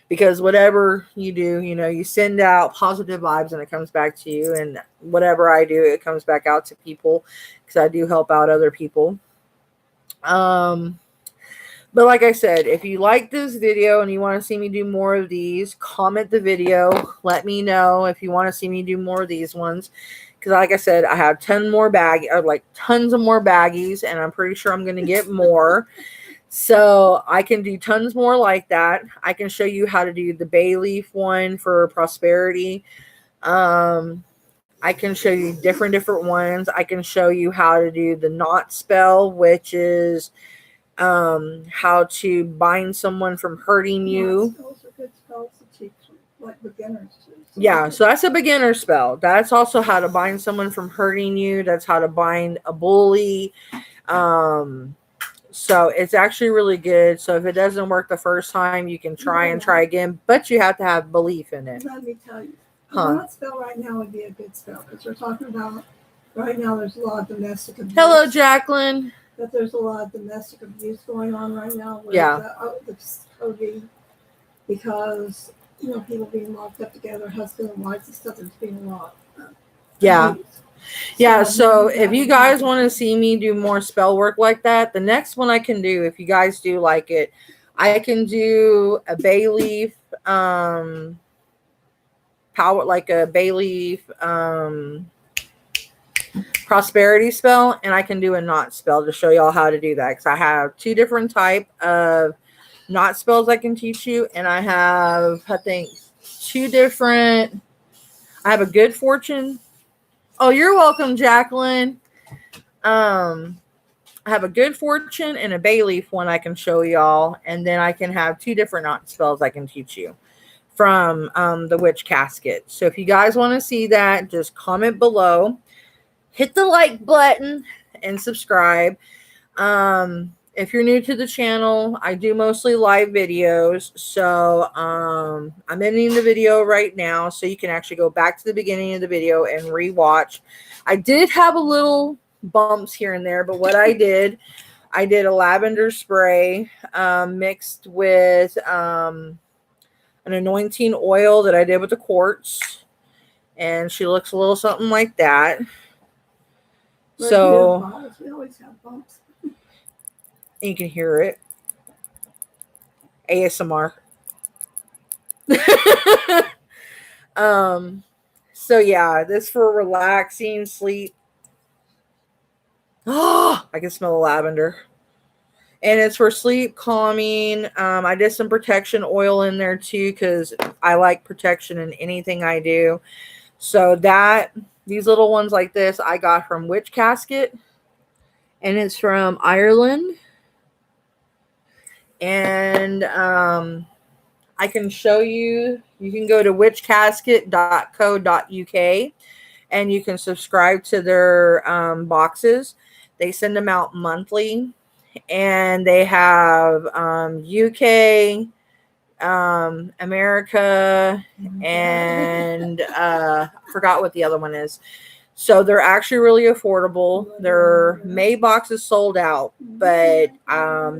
Because whatever you do, you send out positive vibes and it comes back to you. And whatever I do, it comes back out to people because I do help out other people. But like I said, if you like this video and you want to see me do more of these, comment the video. Let me know if you want to see me do more of these ones. Because like I said, I have tons of more baggies, and I'm pretty sure I'm going to get more. So I can do tons more like that. I can show you how to do the bay leaf one for prosperity. I can show you different ones. I can show you how to do the knot spell, which is how to bind someone from hurting you. Spells are good spells to teach, like beginners too. Yeah, so that's a beginner spell. That's also how to bind someone from hurting you. That's how to bind a bully. So it's actually really good. So if it doesn't work the first time, you can try and try again, but you have to have belief in it. Let me tell you, the knot spell right now would be a good spell because we're talking about right now. There's a lot of domestic abuse. Hello, Jacqueline. That there's a lot of domestic abuse going on right now with the COVID, because people being locked up together, husband and wives and stuff. There's been a lot. So if you guys want to see me do more spell work like that, the next one I can do, if you guys do like it, I can do a bay leaf prosperity spell, and I can do a knot spell to show y'all how to do that, because I have 2 different type of knot spells I can teach you, and I have, I think, 2 different. I have a good fortune. Oh, you're welcome, Jacqueline. I have a good fortune and a bay leaf one I can show y'all, and then I can have 2 different knot spells I can teach you from the witch casket. So if you guys want to see that, just comment below, hit the like button, and subscribe. If you're new to the channel, I do mostly live videos. So I'm ending the video right now, so you can actually go back to the beginning of the video and rewatch. I did have a little bumps here and there, but what I did a lavender spray mixed with an anointing oil that I did with the quartz, and she looks a little something like that. So we always have bumps. You can hear it. ASMR. So yeah, this for relaxing sleep. Oh, I can smell the lavender. And it's for sleep calming. I did some protection oil in there too, because I like protection in anything I do. So these little ones like this I got from Witch Casket, and it's from Ireland. And I can show you. You can go to witchcasket.co.uk and you can subscribe to their boxes. They send them out monthly, and they have UK, America, and forgot what the other one is. So they're actually really affordable. Their May box is sold out, but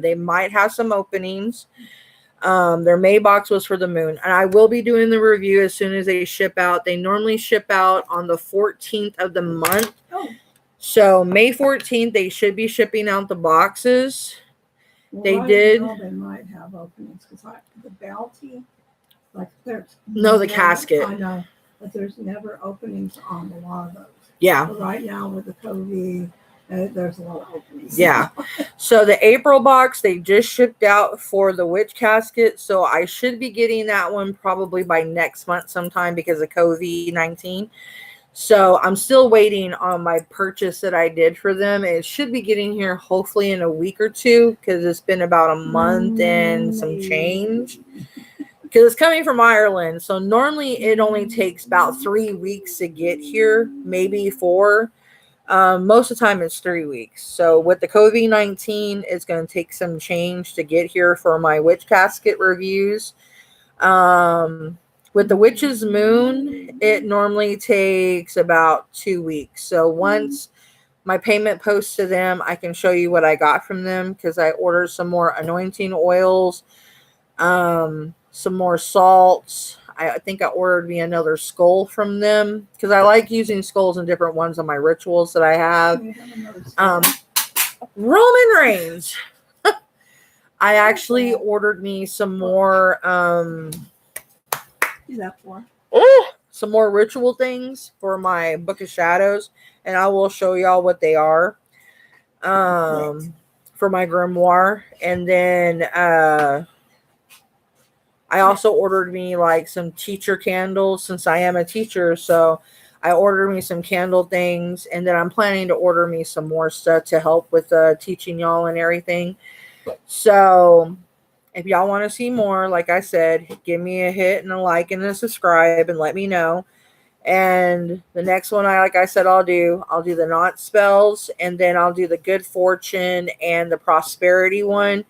they might have some openings. Their May box was for the moon, and I will be doing the review as soon as they ship out. They normally ship out on the 14th of the month. So May 14th, they should be shipping out the boxes. Well, They right did. now they might have openings because the Bounty, like there's No, the never- Casket. I know, but there's never openings on a lot of those. Yeah. But right now with the COVID, there's a lot of openings. Yeah. So the April box, they just shipped out for the Witch Casket. So I should be getting that one probably by next month sometime because of COVID-19. So I'm still waiting on my purchase that I did for them. It should be getting here hopefully in a week or two because it's been about a month and some change. Because it's coming from Ireland. So normally it only takes about 3 weeks to get here, maybe 4. Most of the time it's 3 weeks. So with the COVID-19, it's going to take some change to get here for my Witch Casket reviews. With the Witch's Moon, it normally takes about 2 weeks. So once my payment posts to them, I can show you what I got from them because I ordered some more anointing oils, some more salts. I think I ordered me another skull from them because I like using skulls and different ones on my rituals that I have. Roman Reigns. I actually ordered me some more some more ritual things for my Book of Shadows, and I will show y'all what they are for my grimoire. And then I also ordered me like some teacher candles since I am a teacher. So I ordered me some candle things, and then I'm planning to order me some more stuff to help with teaching y'all and everything. So if y'all want to see more, like I said, give me a hit and a like and a subscribe and let me know. And the next one, I'll do the knot spells, and then I'll do the good fortune and the prosperity one.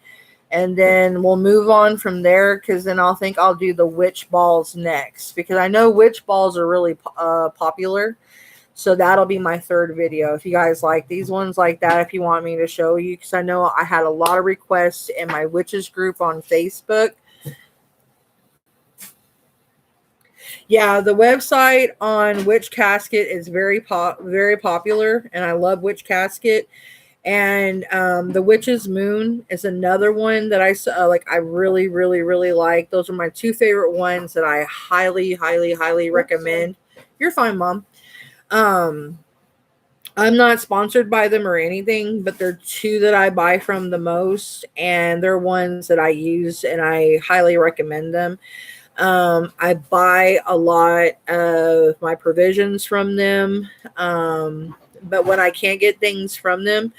And then we'll move on from there because then I'll do the witch balls next because I know witch balls are really popular. So that'll be my third video. If you guys like these ones like that, if you want me to show you, because I know I had a lot of requests in my witches group on Facebook. Yeah, the website on Witch Casket is very popular, and I love Witch Casket. And the Witch's Moon is another one that I really, really, really like. Those are my 2 favorite ones that I highly, highly, highly recommend. You're fine, Mom. I'm not sponsored by them or anything, but they're 2 that I buy from the most, and they're ones that I use, and I highly recommend them. I buy a lot of my provisions from them. But when I can't get things from them,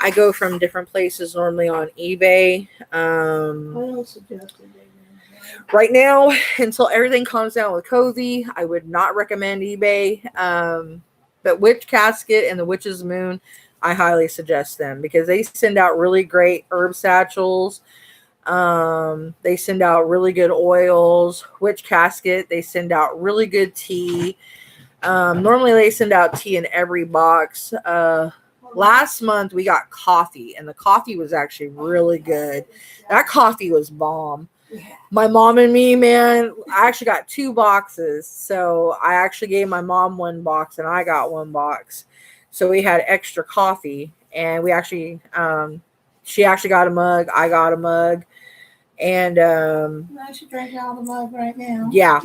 I go from different places, normally on eBay. Right now, until everything calms down with COVID, I would not recommend eBay. But Witch Casket and the Witch's Moon, I highly suggest them because they send out really great herb satchels. They send out really good oils. Witch Casket, they send out really good tea. Normally they send out tea in every box. Last month we got coffee, and the coffee was actually really good. That coffee was bomb. My mom and me, man, I actually got 2 boxes. So I actually gave my mom 1 box and I got 1 box. So we had extra coffee, and we actually, she actually got a mug. I got a mug. And I should drink out of the mug right now. Yeah.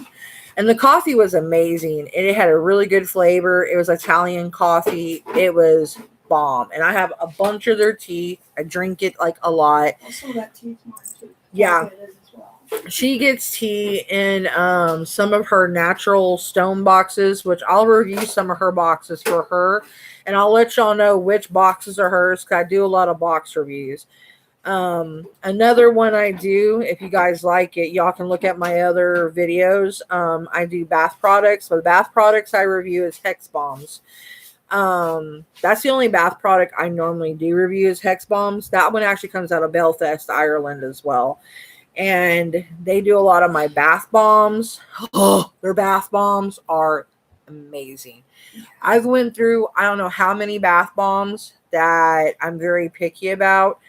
And the coffee was amazing. And it had a really good flavor. It was Italian coffee. It was bomb. And I have a bunch of their tea. I drink it like a lot. Also, that tea's mine too. Yeah. she gets tea in some of her natural stone boxes, which I'll review some of her boxes for her, and I'll let y'all know which boxes are hers because I do a lot of box reviews. Another one I do, if you guys like it, y'all can look at my other videos. I do bath products. So the bath products I review is Hex Bombs. That's the only bath product I normally do review is Hex Bombs. That one actually comes out of Belfast, Ireland as well. And they do a lot of my bath bombs. Oh, their bath bombs are amazing. I've went through I don't know how many bath bombs that I'm very picky about,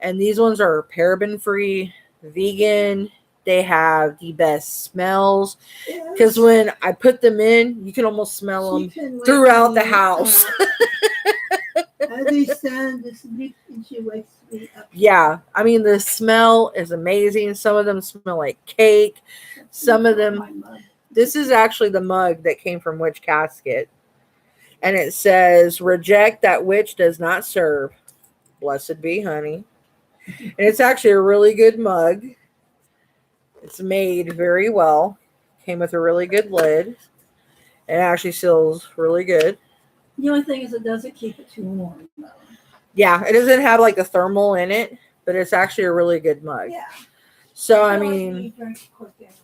and these ones are paraben free, vegan. They have the best smells because Yes. when I put them in, you can almost smell She them can wake throughout the me house. up. I understand this sleep and she wakes me up. Yeah, I mean the smell is amazing. Some of them smell like cake. Some of them. My mug. This is actually the mug that came from Witch Casket, and it says, "Reject that which does not serve. Blessed be honey." And it's actually a really good mug. It's made very well. Came with a really good lid. It actually seals really good. The only thing is it doesn't keep it too warm though. Yeah, it doesn't have like a thermal in it, but it's actually a really good mug. Yeah. So I like mean, me drink quick anyway.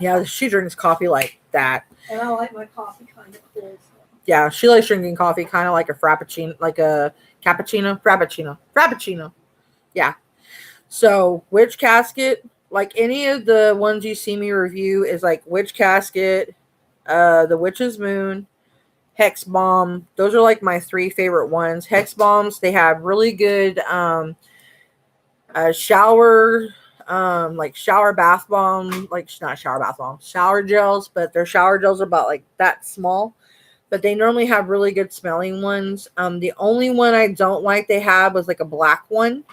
yeah, she drinks coffee like that. And I like my coffee kind of cool. So. Yeah, she likes drinking coffee kind of like a frappuccino, like a frappuccino. Yeah. So Witch Casket, like any of the ones you see me review, is like Witch Casket, the Witch's Moon, Hex Bomb. Those are like my three favorite ones. Hex Bombs, they have really good shower like shower bath bomb, like not shower bath bomb, shower gels, but their shower gels are about like that small. But they normally have really good smelling ones. The only one I don't like they have was like a black one.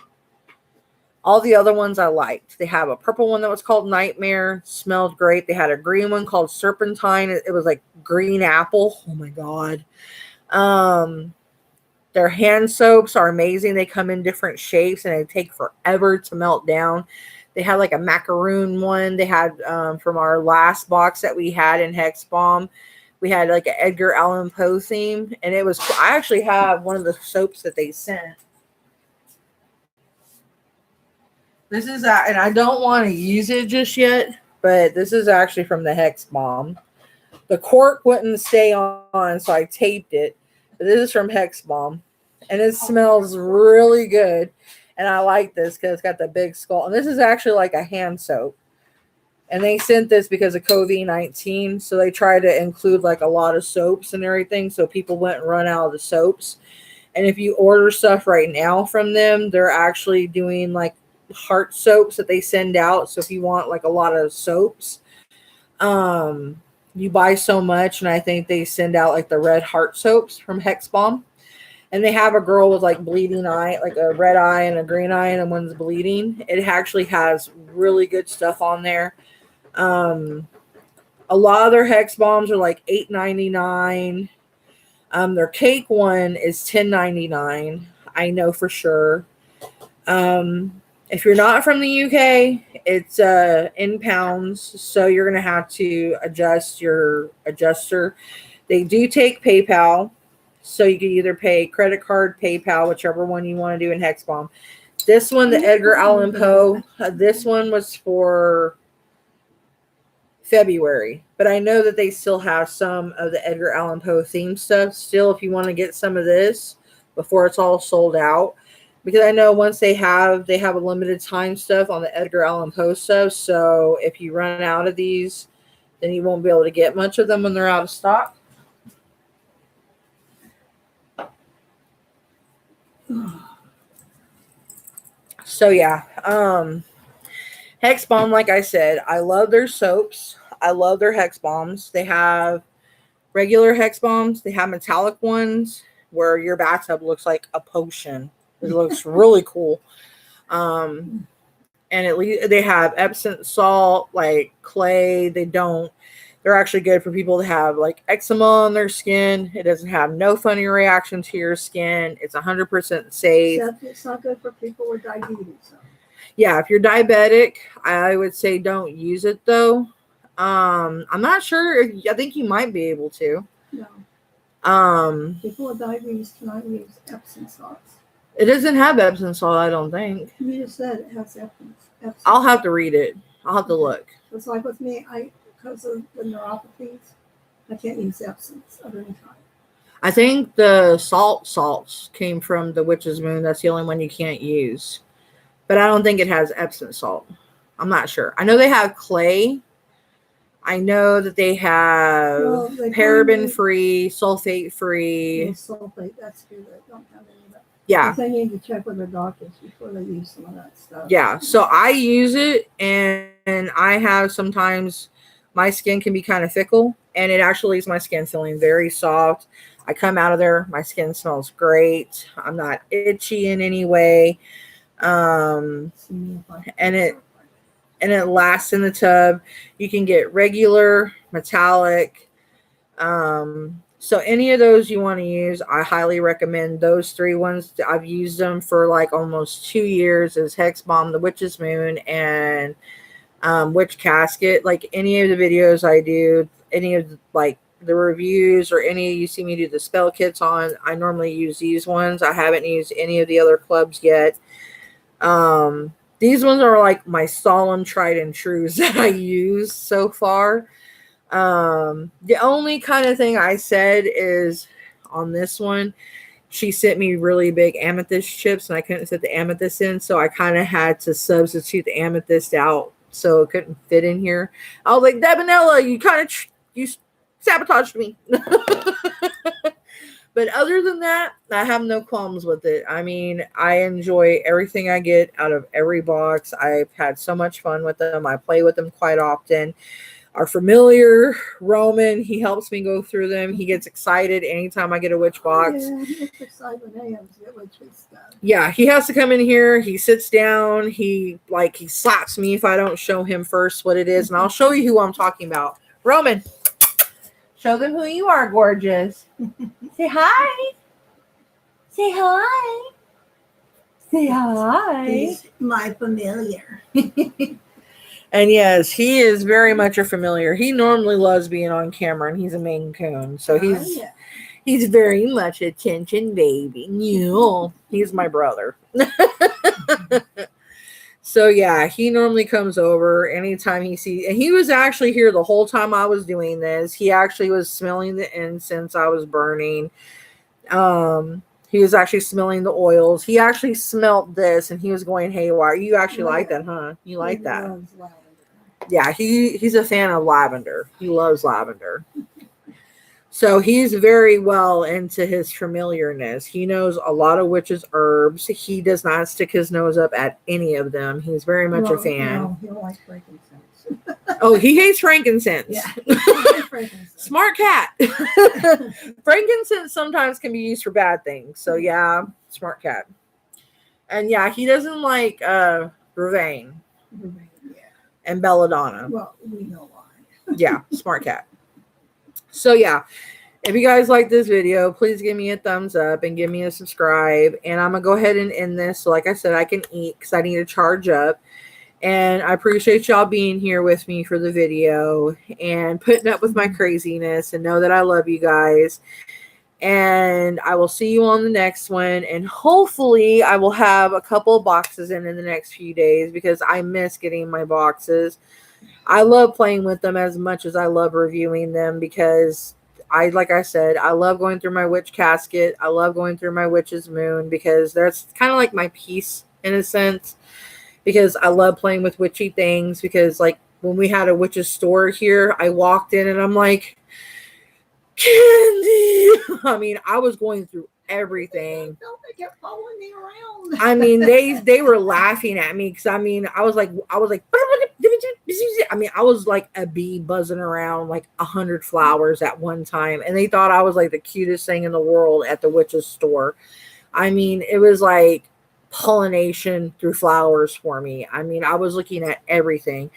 All the other ones I liked. They have a purple one that was called Nightmare, smelled great. They had a green one called Serpentine. It was like green apple. Oh my god. Their hand soaps are amazing. They come in different shapes and they take forever to melt down. They had like a macaroon one. They had from our last box that we had in Hex Bomb. We had like an Edgar Allan Poe theme, and it was. I actually have one of the soaps that they sent. This is and I don't want to use it just yet, but this is actually from the Hex Bomb. The cork wouldn't stay on, so I taped it. But this is from Hex Bomb, and it smells really good. And I like this because it's got the big skull. And this is actually like a hand soap. And they sent this because of COVID-19, so they try to include like a lot of soaps and everything, so people wouldn't run out of the soaps. And if you order stuff right now from them, they're actually doing like heart soaps that they send out. So if you want like a lot of soaps, you buy so much, and I think they send out like the red heart soaps from Hex Bomb. And they have a girl with like bleeding eye, like a red eye and a green eye, and one's bleeding. It actually has really good stuff on there. A lot of their Hex Bombs are like $8.99. Their cake one is $10.99. I know for sure. If you're not from the UK, it's in pounds, so you're gonna have to adjust your adjuster. They do take PayPal, so you can either pay credit card, PayPal, whichever one you want to do in Hex Bomb. This one, the Edgar Allan Poe, this one was for February, but I know that they still have some of the Edgar Allan Poe theme stuff still if you want to get some of this before it's all sold out, because I know once they have a limited time stuff on the Edgar Allan Poe stuff, so if you run out of these, then you won't be able to get much of them when they're out of stock. So yeah, Hex Bomb, like I said, I love their soaps. I love their Hex Bombs. They have regular Hex Bombs. They have metallic ones where your bathtub looks like a potion. It looks really cool. And at least they have Epsom salt, like clay. They're actually good for people that have like eczema on their skin. It doesn't have no funny reaction to your skin. It's 100% safe. Except it's not good for people with diabetes. So. Yeah, if you're diabetic, I would say don't use it though. I'm not sure. I think you might be able to. No. Um, People with diabetes cannot use Epsom salts. it doesn't have Epsom salt, I don't think. You just said it has Epsom. I'll have to read it. I'll have to look. It's like with me, because of the neuropathies, I can't use Epsom of any kind. I think the salts came from the witch's moon. That's the only one you can't use. But I don't think it has Epsom salt. I'm not sure. I know they have clay. I know that they have paraben free, sulfate free. Sulfate, that's good. I don't have any of that. Yeah. They need to check with their doctors before they use some of that stuff. Yeah. So I use it, and I have sometimes my skin can be kind of fickle, and it actually leaves my skin feeling very soft. I come out of there, my skin smells great. I'm not itchy in any way. And it lasts in the tub. You can get regular, metallic. So any of those you want to use, I highly recommend those 3 ones. I've used them for like almost 2 years as Hex Bomb, the Witch's Moon, and Witch Casket. Like any of the videos I do, any of like the reviews or any you see me do the spell kits on, I normally use these ones. I haven't used any of the other clubs yet. These ones are like my solemn tried and trues that I use so far. The only kind of thing I said is on this one, she sent me really big amethyst chips and I couldn't fit the amethyst in. So I kind of had to substitute the amethyst out. So it couldn't fit in here. I was like, Debonella, you kind of, you sabotaged me. But other than that, I have no qualms with it. I mean, I enjoy everything I get out of every box. I've had so much fun with them. I play with them quite often. Our familiar, Roman, he helps me go through them. He gets excited anytime I get a witch box. Yeah, he gets excited when I get witchy stuff. Yeah, he has to come in here. He sits down. He slaps me if I don't show him first what it is. And I'll show you who I'm talking about. Roman, show them who you are, gorgeous. Say hi. Say hi. Say hi. He's my familiar. And yes, he is very much a familiar. He normally loves being on camera, and he's a Maine Coon, so he's very much attention baby. He's my brother. So yeah, he normally comes over anytime he sees, and he was actually here the whole time I was doing this. He actually was smelling the incense I was burning. He was actually smelling the oils. He actually smelt this and he was going haywire. You actually like that, huh? You like that? Yeah, he's a fan of lavender. He loves lavender. So he's very well into his familiarness. He knows a lot of witches' herbs. He does not stick his nose up at any of them. He's very much a fan. No, he don't like frankincense. Oh, he hates frankincense. Yeah, he hates frankincense. Smart cat. Frankincense sometimes can be used for bad things. So yeah, smart cat. And yeah, he doesn't like Vervain and Belladonna. Well, we know why. Yeah, smart cat. So yeah, if you guys like this video, please give me a thumbs up and give me a subscribe. And I'm going to go ahead and end this. So like I said, I can eat because I need to charge up. And I appreciate y'all being here with me for the video and putting up with my craziness, and know that I love you guys. And I will see you on the next one. And hopefully I will have a couple of boxes in the next few days because I miss getting my boxes. I love playing with them as much as I love reviewing them because like I said, I love going through my witch casket. I love going through my witch's moon because that's kind of like my piece in a sense, because I love playing with witchy things. Because like when we had a witch's store here, I walked in and I'm like, candy. I mean, I was going through everything. They kept following me around. I mean, they were laughing at me because I mean, I was like, I mean, I was like a bee buzzing around like 100 flowers at one time, and they thought I was like the cutest thing in the world at the witch's store. I mean, it was like pollination through flowers for me. I mean, I was looking at everything.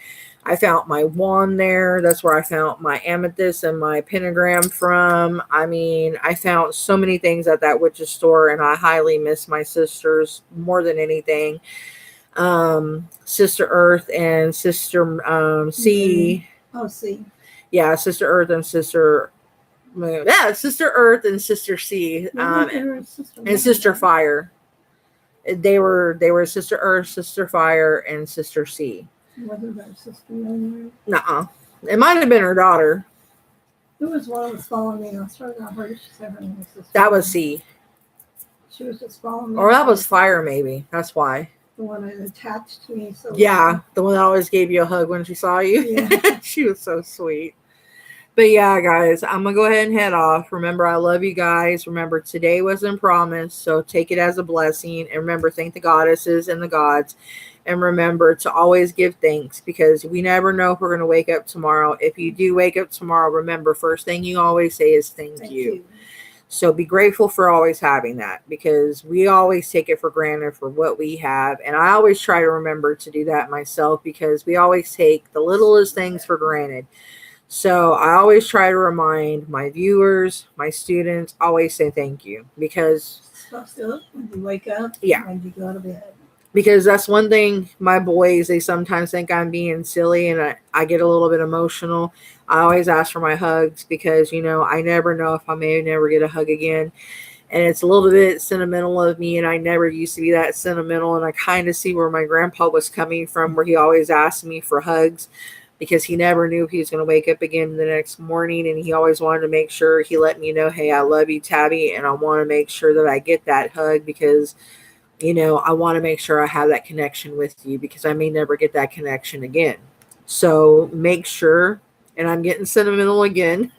I found my wand there. That's where I found my amethyst and my pentagram from. I mean, I found so many things at that witch's store, and I highly miss my sisters more than anything. Sister Earth and Sister C. Oh, see. Yeah, Sister Earth and Sister Moon. Yeah, Sister Earth and Sister C. And Sister Fire. They were Sister Earth, Sister Fire, and Sister C. Wasn't that Sister Moon? Nuh-uh. It might have been her daughter. Who was one that was following me? I started out heard she said her name was Sister That was Moon. C. She was just following me. Or that was Fire, maybe. That's why. The one that attached to me. So Yeah, the one that always gave you a hug when she saw you. Yeah. She was so sweet. But yeah, guys, I'm going to go ahead and head off. Remember, I love you guys. Remember, today wasn't promised, so take it as a blessing. And remember, thank the goddesses and the gods. And remember to always give thanks, because we never know if we're going to wake up tomorrow. If you do wake up tomorrow, remember, first thing you always say is thank you. So be grateful for always having that, because we always take it for granted for what we have. And I always try to remember to do that myself, because we always take the littlest things for granted. So I always try to remind my viewers, my students, always say thank you, because Supposed to when you wake up. Yeah. When you go to bed. because that's one thing. My boys, they sometimes think I'm being silly, and I get a little bit emotional. I always ask for my hugs, because I never know if I may never get a hug again. And it's a little bit sentimental of me, and I never used to be that sentimental. And I kind of see where my grandpa was coming from, where he always asked me for hugs, because he never knew if he was going to wake up again the next morning. And he always wanted to make sure he let me know, hey, I love you, Tabby, and I want to make sure that I get that hug, because I want to make sure I have that connection with you, because I may never get that connection again. So make sure, and I'm getting sentimental again,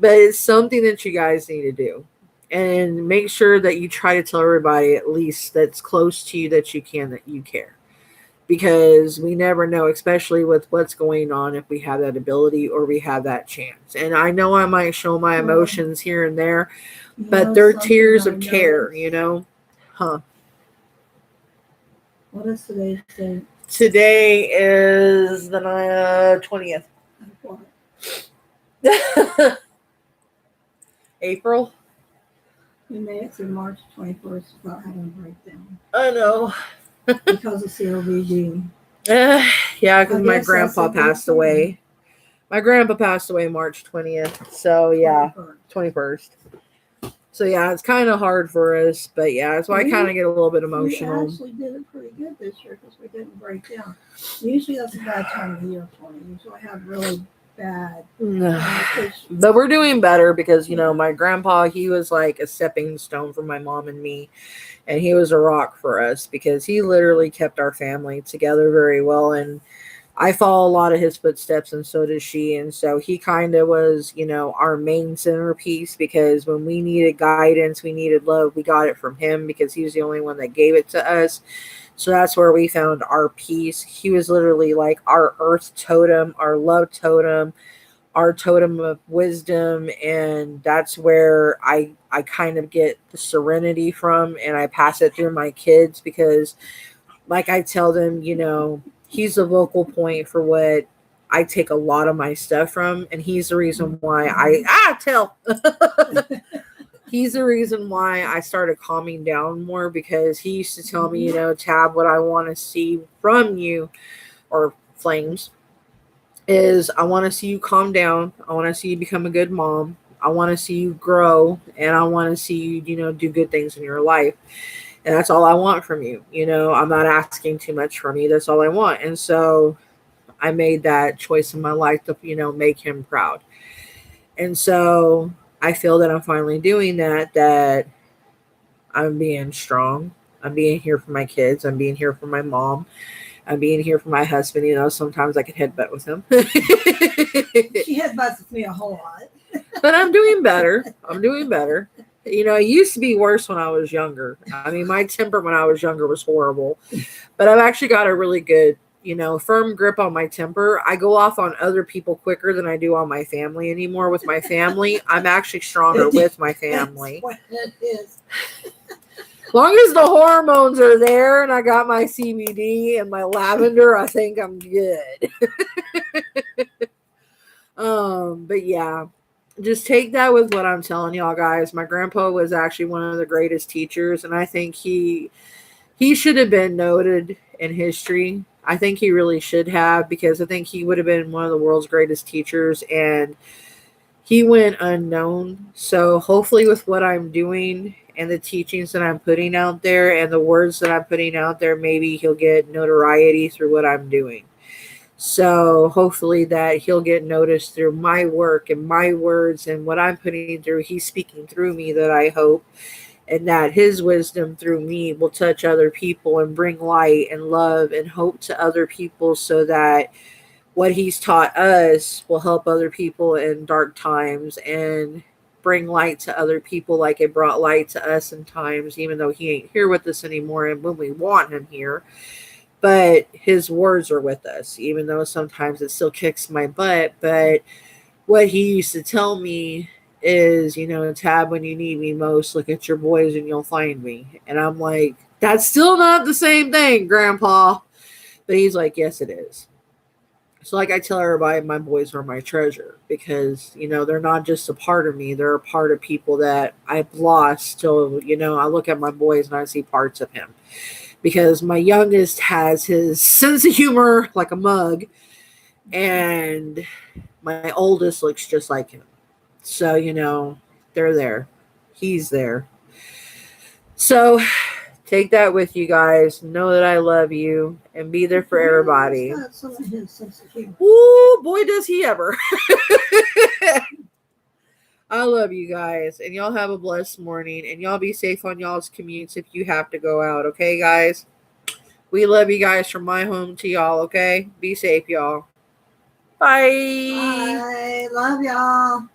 but it's something that you guys need to do. And make sure that you try to tell everybody, at least that's close to you, that you care. Because we never know, especially with what's going on, if we have that ability or we have that chance. And I know I might show my emotions here and there, but they're tears of care, Huh. What is today's date? Today is the 20th. April. We made it through March 21st without having a breakdown. I know. Because of COVD. Yeah, because my guess grandpa that's a good passed thing. away. My grandpa passed away March 20th. So yeah, 21st. So yeah, it's kind of hard for us, but yeah, that's why I kind of get a little bit emotional. We actually did it pretty good this year because we didn't break down. Usually that's a bad time of year for me. Usually I have really bad. But we're doing better, because my grandpa, he was like a stepping stone for my mom and me, and he was a rock for us, because he literally kept our family together very well. And I follow a lot of his footsteps, and so does she. And so he kind of was, our main centerpiece, because when we needed guidance, we needed love, we got it from him, because he was the only one that gave it to us. So that's where we found our peace. He was literally like our earth totem, our love totem, our totem of wisdom. And that's where I kind of get the serenity from, and I pass it through my kids, because like I tell them, he's the vocal point for what I take a lot of my stuff from. And he's the reason why he's the reason why I started calming down more, because he used to tell me, Tab, what I want to see from you, or Flames, is I want to see you calm down. I want to see you become a good mom. I want to see you grow, and I want to see you, do good things in your life. And that's all I want from you. I'm not asking too much from you. That's all I want. And so I made that choice in my life to, make him proud. And so I feel that I'm finally doing that I'm being strong. I'm being here for my kids. I'm being here for my mom. I'm being here for my husband. Sometimes I can headbutt with him. She headbutts with me a whole lot. But I'm doing better. It used to be worse when I was younger. I mean, my temper when I was younger was horrible. But I've actually got a really good, firm grip on my temper. I go off on other people quicker than I do on my family anymore. With my family, I'm actually stronger with my family. That's what it is. As long as the hormones are there and I got my CBD and my lavender, I think I'm good. But yeah, just take that with what I'm telling y'all guys. My grandpa was actually one of the greatest teachers, and I think he he should have been noted in history. I think he really should have, because I think he would have been one of the world's greatest teachers, and he went unknown. So hopefully with what I'm doing and the teachings that I'm putting out there and the words that I'm putting out there, maybe he'll get notoriety through what I'm doing. So hopefully that he'll get noticed through my work and my words and what I'm putting through. He's speaking through me, that I hope, and that his wisdom through me will touch other people and bring light and love and hope to other people, so that what he's taught us will help other people in dark times and bring light to other people like it brought light to us in times, even though he ain't here with us anymore and when we want him here. But his words are with us, even though sometimes it still kicks my butt. But what he used to tell me is, Tab, when you need me most, look at your boys and you'll find me. And I'm like, that's still not the same thing, Grandpa. But he's like, yes, it is. So like I tell everybody, my boys are my treasure, because, they're not just a part of me. They're a part of people that I've lost. So, I look at my boys and I see parts of him, because my youngest has his sense of humor like a mug, and my oldest looks just like him. So, they're there. He's there. So take that with you guys. Know that I love you and be there for everybody. Ooh, boy, does he ever. I love you guys. And y'all have a blessed morning. And y'all be safe on y'all's commutes if you have to go out. Okay, guys? We love you guys from my home to y'all, okay? Be safe, y'all. Bye. Bye. Love y'all.